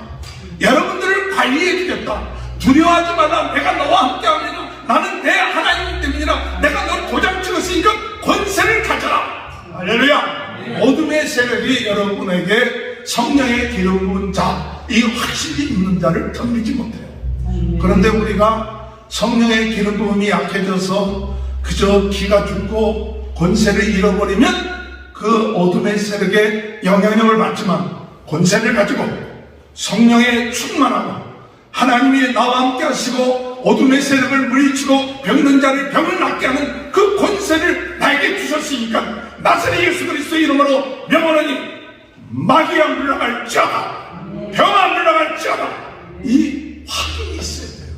여러분들을 관리해 주겠다. 두려워하지 말라. 내가 너와 함께 하리라. 나는 내 하나님 때문이라. 내가 널 도장 찍었으니까 권세를 가져라. 할렐루야. 어둠의 세력이 여러분에게 성령의 기름 부은 자, 이 확실히 있는 자를 덤비지 못해요. 그런데 우리가 성령의 기름 부음이 약해져서 그저 기가 죽고 권세를 잃어버리면 그 어둠의 세력에 영향력을 받지만 권세를 가지고 성령에 충만하고 하나님이 나와 함께 하시고 어둠의 세력을 물리치고 병든 자를 병을 낫게 하는 그 권세를 나에게 주셨으니까 나사렛 예수 그리스도의 이름으로 명하노니 마귀야 물러갈지어다. 병아 물러갈지어다. 이 확인이 있어야 돼요.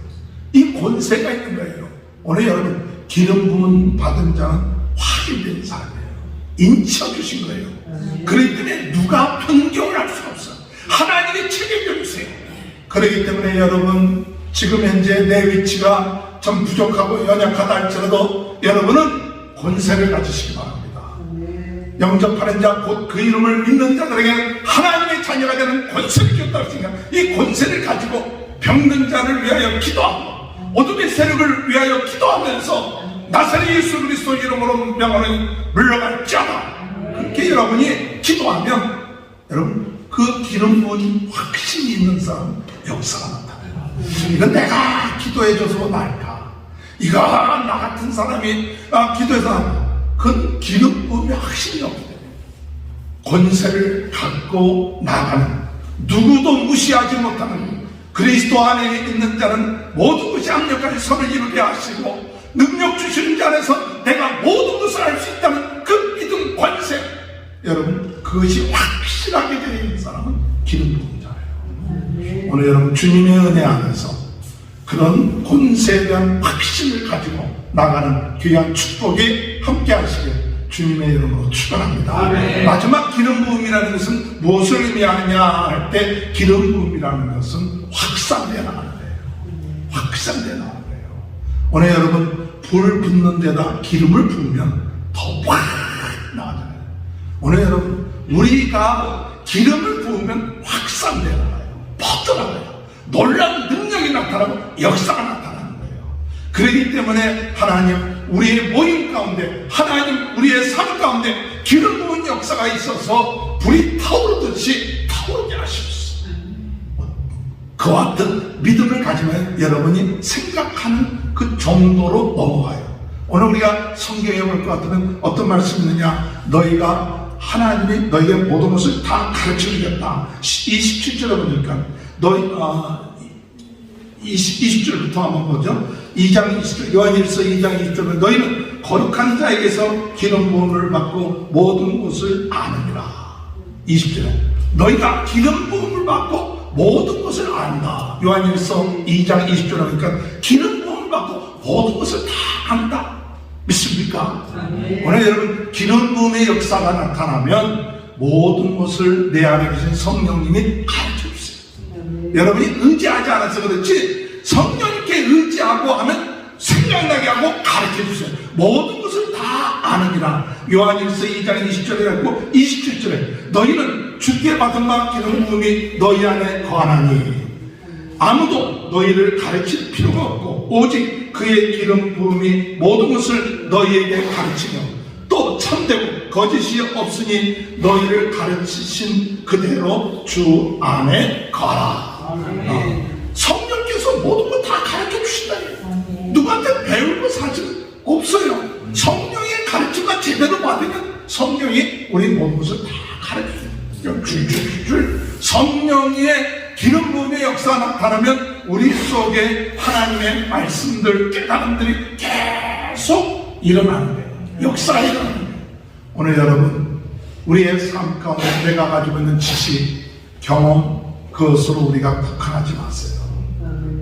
이 권세가 있는 거예요. 오늘 여러분 기름 부음 받은 자는 확인된 사람이에요. 인쳐주신 거예요. 그렇기 때문에 누가 변경을 할 수가 없어요. 하나님이 책임져 주세요. 그렇기 때문에 여러분 지금 현재 내 위치가 좀 부족하고 연약하다 할지라도 여러분은 권세를 가지시기 바랍니다. 영접하는 자 곧 그 이름을 믿는 자들에게 하나님의 자녀가 되는 권세를 줬다 했으니까 이 권세를 가지고 병든 자를 위하여 기도하고 어둠의 세력을 위하여 기도하면서 나사렛 예수 그리스도 이름으로 명하노니 물러갈지어다. 그렇게 여러분이 기도하면 여러분 그 기름 부은 확신이 있는 사람 역사가 나타나요. 이건 내가 기도해줘서 날까? 이거 나 같은 사람이 기도해서 날까? 그건 기름 부음이 확신이 없기 때문에 권세를 갖고 나가는 누구도 무시하지 못하는 그리스도 안에 있는 자는 모든 것이 합력하여 선을 이루게 하시고 능력 주시는 자 안에서 내가 모든 것을 알 수 있다는 그 믿음 권세, 여러분 그것이 확실하게 되어 있는 사람은 기름 부은 자예요. 오늘 여러분 주님의 은혜 안에서 그런 권세에 대한 확신을 가지고 나가는 귀한 축복이 함께 하시길 주님의 이름으로 축원합니다. 마지막 기름 부음이라는 것은 무엇을 의미하느냐 할 때 기름 부음이라는 것은 확산되어 나가는 거예요. 확산되어 나가는 거예요. 오늘 여러분 불 붙는 데다 기름을 부으면 더 확 나가잖아요. 오늘 여러분 우리가 기름을 부으면 확산되어 나가요. 퍼져나가요. 놀라운 능력이 나타나고 역사가 나타나는 거예요. 그렇기 때문에 하나님 우리의 모임 가운데 하나님 우리의 삶 가운데 기름 부은 역사가 있어서 불이 타오르듯이 타오르게 하십시오. 그와 같은 믿음을 가지면 여러분이 생각하는 그 정도로 넘어가요. 오늘 우리가 성경에 볼 것 같으면 어떤 말씀이 있느냐, 너희가 하나님이 너희에게 모든 것을 다 가르쳐 주겠다. 27절에 보니까 너희 20절부터 한번 보죠. 2장 20절, 요한일서 2장 20절에 너희는 거룩한 자에게서 기름 부음을 받고 모든 것을 아느니라. 20절에 너희가 기름 부음을 받고 모든 것을 안다. 요한일서 2장 20절에 보니까 기름 부음을 받고 모든 것을 다 안다. 믿습니까? 오늘 여러분 기름 부음의 역사가 나타나면 모든 것을 내 안에 계신 성령님이 가르쳐 주세요. 여러분이 의지하지 않아서 그렇지 성령님께 의지하고 하면 생각나게 하고 가르쳐 주세요. 모든 것을 다 아느니라. 요한일서 2장 20절에 했고 27절에 너희는 주께 받은 바 기름 부음이 너희 안에 거하나니 아무도 너희를 가르칠 필요가 없고 오직 그의 기름 부음이 모든 것을 너희에게 가르치며 또 참되고 거짓이 없으니 너희를 가르치신 그대로 주 안에 거라. 성령께서 모든 걸 다 가르쳐 주신다. 누구한테 배울 거 사실 없어요. 성령의 가르침과 제대로 받으면 성령이 우리 모든 것을 다 가르쳐줘요. 줄줄줄 성령의 기름 부음의 역사가 나타나면 우리 속에 하나님의 말씀들, 깨달음들이 계속 일어나는 거예요. 역사가 일어나는 거예요. 오늘 여러분, 우리의 삶 가운데 내가 가지고 있는 지식, 경험, 그것으로 우리가 국한하지 마세요.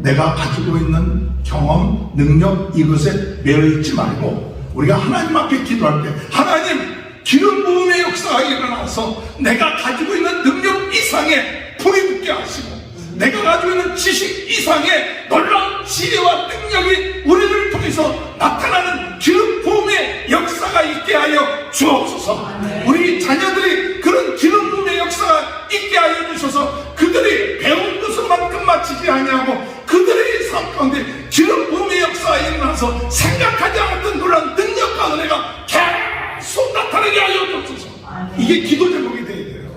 내가 가지고 있는 경험, 능력, 이것에 매여있지 말고 우리가 하나님 앞에 기도할 때 하나님, 기름 부음의 역사가 일어나서 내가 가지고 있는 능력 이상의 불이 붙게 하시고 내가 가지고 있는 지식 이상의 놀라운 지혜와 능력이 우리를 통해서 나타나는 기름 부음의 역사가 있게 하여 주옵소서. 우리 자녀들이 그런 기름 부음의 역사가 있게 하여 주셔서 그들이 배운 것으로만 끝마치지 아니하고 그들의 삶 가운데 기름 부음의 역사가 일어나서 생각하지 않았던 놀라운 능력과 은혜가 계속 나타나게 하여 주옵소서. 이게 기도 제목이 되어야 돼요.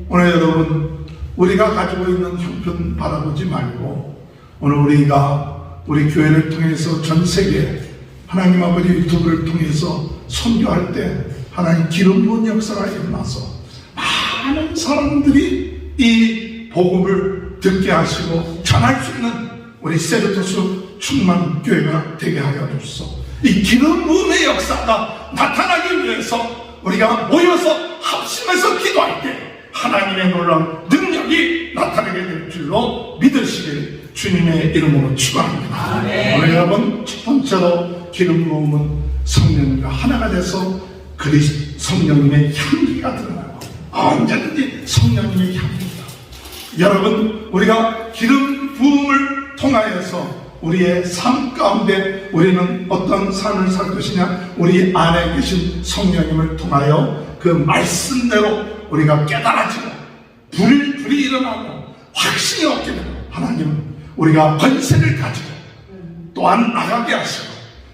오늘 여러분, 우리가 가지고 있는 형편 바라보지 말고 오늘 우리가 우리 교회를 통해서 전 세계 하나님 아버지 유튜브를 통해서 선교할 때 하나님 기름 부은 역사가 일어나서 많은 사람들이 이 복음을 듣게 하시고 전할 수 있는 우리 세르토스 충만 교회가 되게 하여 주소서. 이 기름 부음의 역사가 나타나기 위해서 우리가 모여서 합심해서 기도할 때 하나님의 놀라운 능력이 나타나게 될 줄로 믿으시길 주님의 이름으로 축원합니다. 오늘 여러분, 첫 번째로 기름 부음은 성령님과 하나가 돼서 성령님의 향기가 드러나고 언제든지 성령님의 향기입니다. 여러분, 우리가 기름 부음을 통하여서 우리의 삶 가운데 우리는 어떤 삶을 살 것이냐, 우리 안에 계신 성령님을 통하여 그 말씀대로 우리가 깨달아지고 불이 일어나고 확신이 얻게 되고 하나님, 우리가 권세를 가지고 또한 나가게 하시고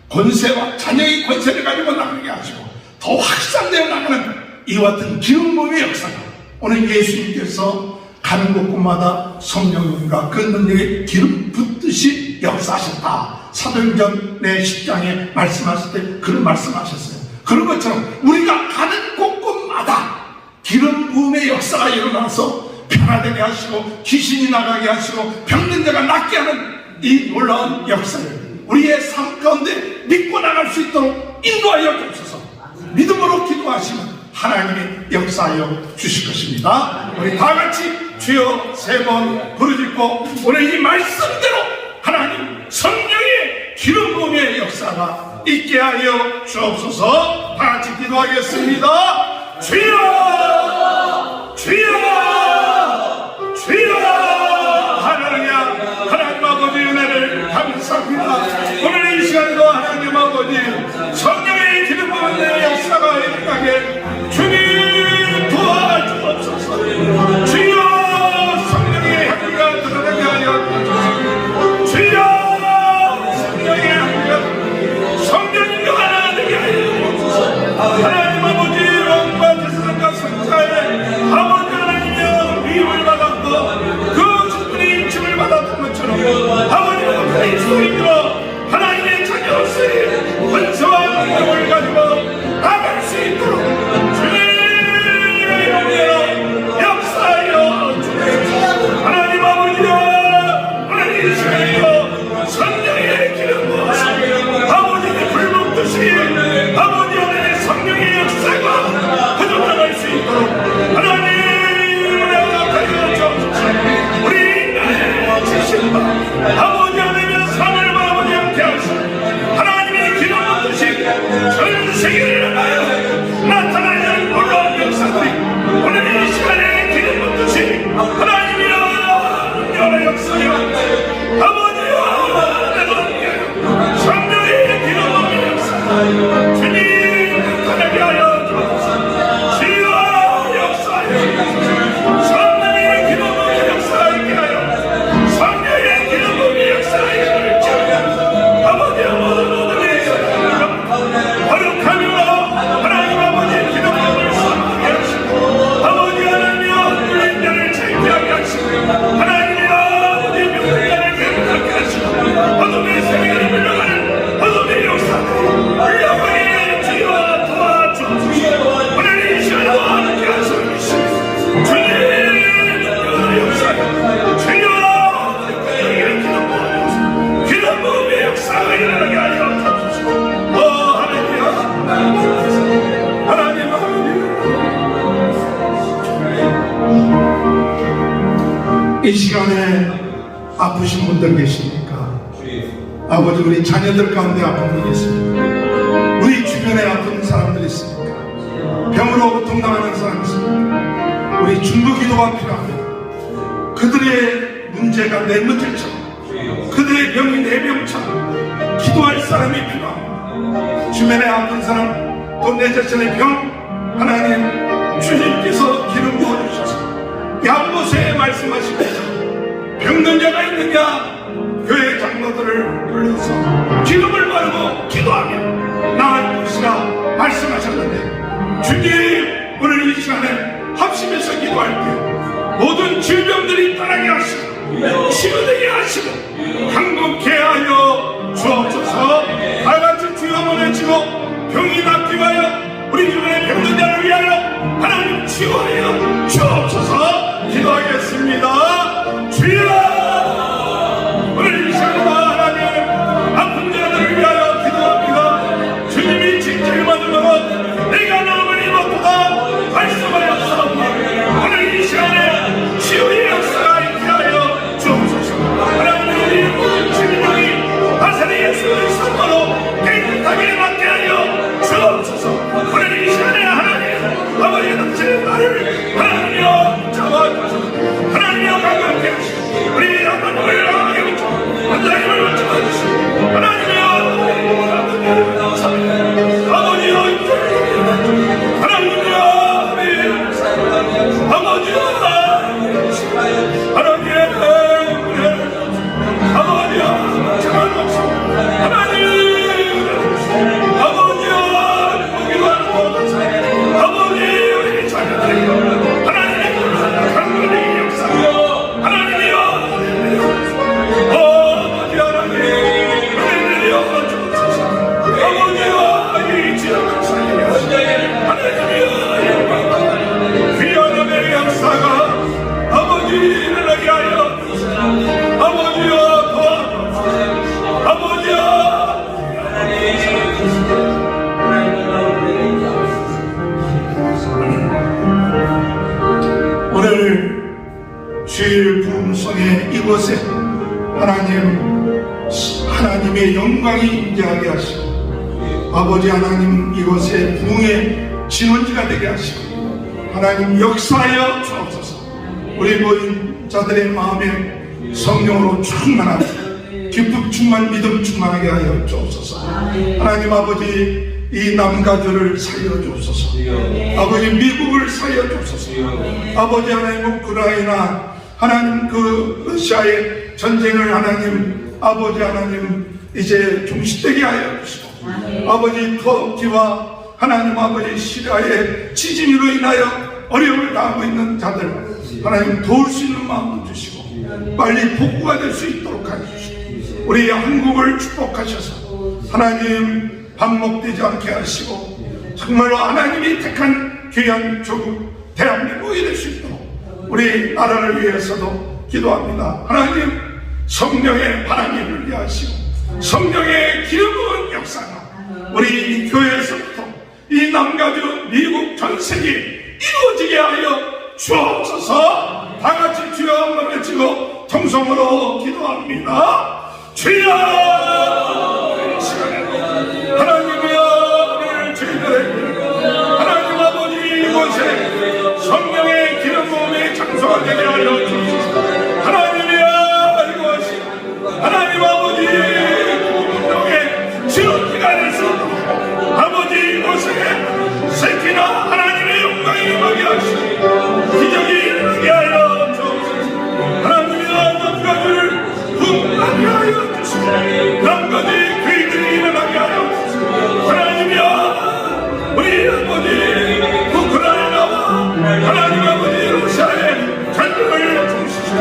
권세와 자녀의 권세를 가지고 나가게 하시고 더 확산되어 나가는 이와 같은 기름 부음의 역사가 오늘 예수님께서 가는 곳곳마다 성령님과 그 능력의 기름 붓듯이 역사하셨다. 사도행전의 10장에 말씀하실 때 그런 말씀하셨어요. 그런 것처럼 우리가 가는 곳곳마다 기름 부음의 역사가 일어나서 변화되게 하시고 귀신이 나가게 하시고 병든 자가 낫게 하는 이 놀라운 역사를 우리의 삶 가운데 믿고 나갈 수 있도록 인도하여 주셔서 믿음으로 기도하시면 하나님이 역사하여 주실 것입니다. 우리 다 같이 주여 세 번 부르짖고 오늘 이 말씀대로 하나님 성령의 기름 부음의 역사가 있게 하여 주옵소서. 다 같이 기도하겠습니다. 주여 주여 주여. 하나님 아버지 은혜를 감사합니다. 오늘 이 시간에도 하나님 아버지 성령의 기름 부음의 역사가 일어나게 주님 도와주옵소서. 주여 성령의 향기가 드러나게 하여 주옵소서. 주여 성령의 향기가 성령님과 하나 되게 하여 주옵소서. 하나님 아버지 왕과 제사장과 성자의 아버지 하나님의 위임을 받았고 그 충분히 인침을 받았던 것처럼 아버지는 그리스도인으로 하나님의 자녀로서의 권세와 능력을 가지고 나갈 수 있도록 이 시간에 아프신 분들 계십니까? 아버지, 우리 자녀들 가운데 아픈 분이 있습니까? 우리 주변에 아픈 사람들이 있습니까? 병으로 고통당하는 사람이 있습니까? 우리 중보 기도가 필요합니다. 그들의 문제가 내 문제처럼, 그들의 병이 내 병처럼 기도할 사람이 필요합니다. 주변에 아픈 사람, 또 내 자신의 병, 하나님 주님께서 기름 부어주셔서 야고보서에 말씀하십니다. 병든 자가 있느냐? 교회 장로들을 불러서 기름을 바르고 기도하면 나을 것이라 말씀하셨는데, 주님, 오늘 이 시간에 합심해서 기도할 때 모든 질병들이 떠나게 하시고 치유되게 하시고 강건케 하여 주옵소서. 다같이 주여 한번 외치고, 병이 낫게 하여 우리 주변의 병든 자를 위하여 하나님 치유하여 주옵소서. 기도하겠습니다. 주여, 오늘 이 시간에 하나님 아픈 자들을 위하여 기도합니다. 주님이 칭찬을 받은 것은 내가 나음을 입었도다 말씀하였사옵니다. 오늘 이 시간에 치유의 역사가 있게 하여 주옵소서. 하나님, 우리 주님이 나사렛 예수의 선거로 깨끗하게 낫게 하여 주옵소서. 오늘 이 시간에 하나님 아버지의 당신의 나를 하나님이여 잡아주소서. 하나님이여 강건케 하시고 우리 아버님을 강하게 붙여 하나님을 붙여주시고 하나님이여 아버지여 하나님이여 아버지여 아버지여 참아주시고 하나님 아버지여 기도하는 모든 아버지 우리 자녀들이 하나님의 강건의 역사 하나님이여 아버지 하나님 은혜를 주옵소서. 아버지와 이 지역을 살리며 하나님이여 귀한 역사가 아버지 일어나게 하여 아버지여 도와주옵소서. 아버지여 오늘 주일 부흥성의 이곳에 하나님의 영광이 임재하게 하시고 아버지 하나님 이곳에 부흥의 진원지가 되게 하시고 하나님 역사하여 주옵소서. 우리 모인 자들의 마음에 성령으로 충만하게 기쁨 충만 믿음 충만하게 하여 주옵소서. 하나님 아버지 이 남가주를 살려주옵소서. 아버지 미국을 살려주옵소서. 아버지 하나님 우크라이나 하나님 그 러시아의 전쟁을 하나님 아버지 하나님 이제 종식되게 하여 주시고 아버지 터키와 하나님 아버지 시리아의 지진으로 인하여 어려움을 당하고 있는 자들 하나님 도울 수 있는 마음도 주시고 빨리 복구가 될 수 있도록 하여 주시고 우리 한국을 축복하셔서 하나님 반목되지 않게 하시고 정말로 하나님이 택한 귀한 조국 대한민국이 될 수 있도록 우리 나라를 위해서도 기도합니다. 하나님 성령의 바람을 위하시고 성령의 기름 부은 역사가 우리 교회에서부터 이 남가주 미국 전 세계에 이루어지게 하여 주옵소서. 다같이 주여 한번 외치고 통성으로 기도합니다. 주여, 하나님이여 우리를 저희들에게 하나님 아버지 이곳에 성령의 기름 부음의 장소가 되게 하여 주옵소서. 하나님이여 이곳이 하나님 아버지 구문동의 지옥기가 될 수 있도록 아버지 이곳에 새끼나 하나님의 영광이 임하게 하시고 기적이 일어나게 하여 주옵소서. 하나님이여 남가주를 분하게 하여 주시고 남가주 그이들이 일어나게 하여 주시고 하나님이여 우리 아버지 우크라이나와 하나님 아버지 러시아의 전쟁을 중시시고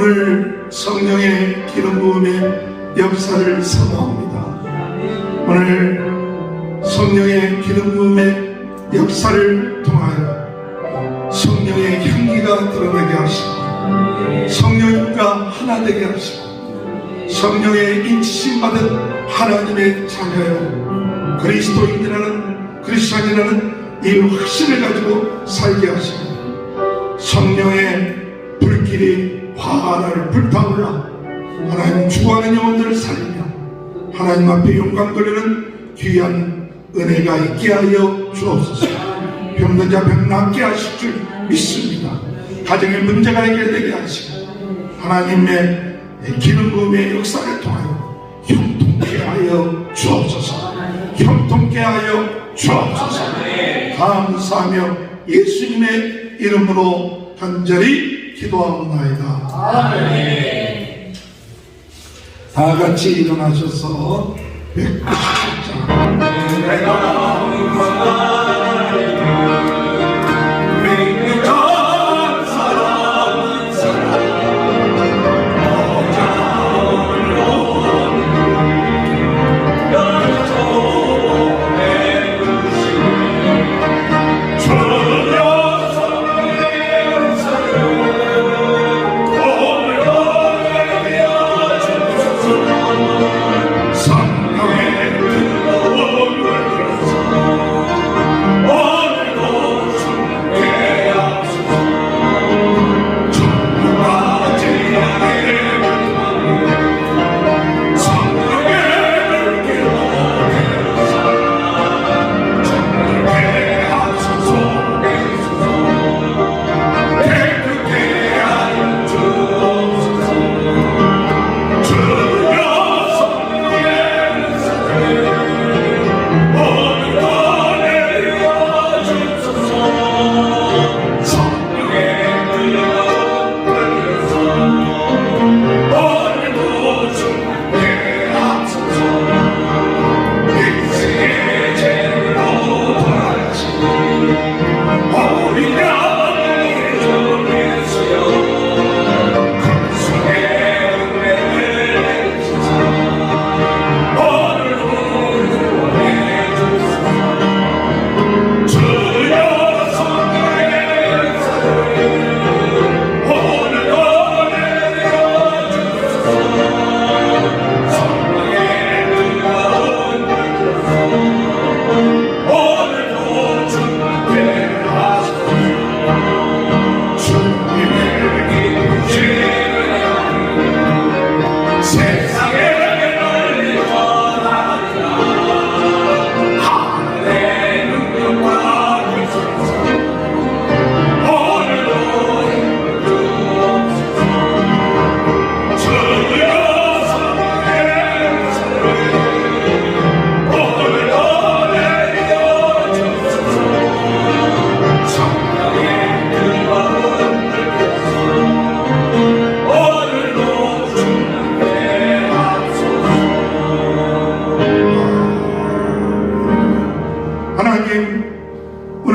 오늘 성령의 기름 부음의 역사를 선포합니다. 오늘 성령의 기름 부음의 역사를 통하여 성령의 향기가 드러나게 하시고 성령과 하나 되게 하시고 성령의 인치심 받은 하나님의 자녀요 그리스도인이라는 크리스찬이라는 이 확신을 가지고 살게 하시고 성령의 불길이 환하게 불타올라 하나님 주구하는 영혼들을 살리며 하나님 앞에 영광 돌리는 귀한 은혜가 있게 하여 주옵소서. 병든 자 병 낫게 하실 줄 믿습니다. 가정에 문제가 해결되게 하시고 하나님의 기름 부음의 역사를 통하여 형통케 하여 주옵소서. 형통케 하여 주옵소서. 감사하며 예수님의 이름으로 간절히 기도하옵나이다. 아멘. 다 같이 일어나셔서 190장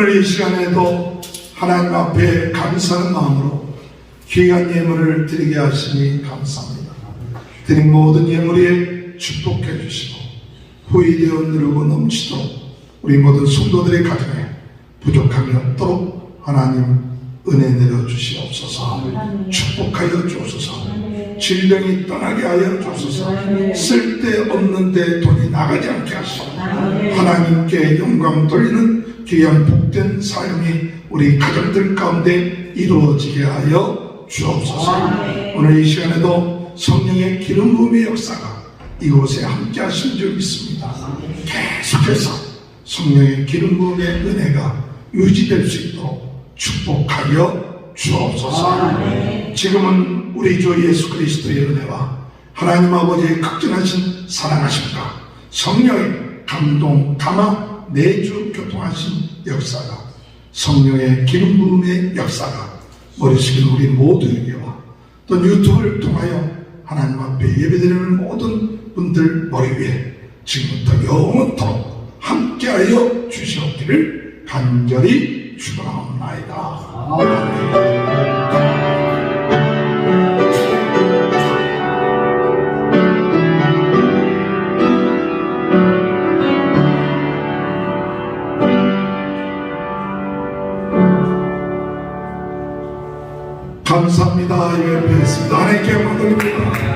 오늘 이 시간에도 하나님 앞에 감사하는 마음으로 귀한 예물을 드리게 하시니 감사합니다. 드린 모든 예물에 축복해 주시고 후이되어 누르고 넘치도록 우리 모든 성도들의 가정에 부족함이 없도록 하나님 은혜 내려 주시옵소서. 축복하여 주옵소서. 질병이 떠나게 하여 주옵소서. 쓸데없는데 돈이 나가지 않게 하시고 하나님께 영광 돌리는 귀한 복된 삶이 우리 가정들 가운데 이루어지게 하여 주옵소서. 오늘 이 시간에도 성령의 기름 부음의 역사가 이곳에 함께 하신 줄 믿습니다. 계속해서 성령의 기름 부음의 은혜가 유지될 수 있도록 축복하여 주옵소서. 지금은 우리 주 예수 그리스도의 은혜와 하나님 아버지의 극진하신 사랑하심과 성령의 감동, 감화, 내주 교통하신 역사가 성령의 기름 부음의 역사가 머리숙인 우리 모두에게와 또 유튜브를 통하여 하나님 앞에 예배드리는 모든 분들 머리 위에 지금부터 영원토록 함께하여 주시옵기를 간절히 축원하옵나이다. 아멘. 감사합니다. 예배했습니다. 하나님께 영광 돌립니다.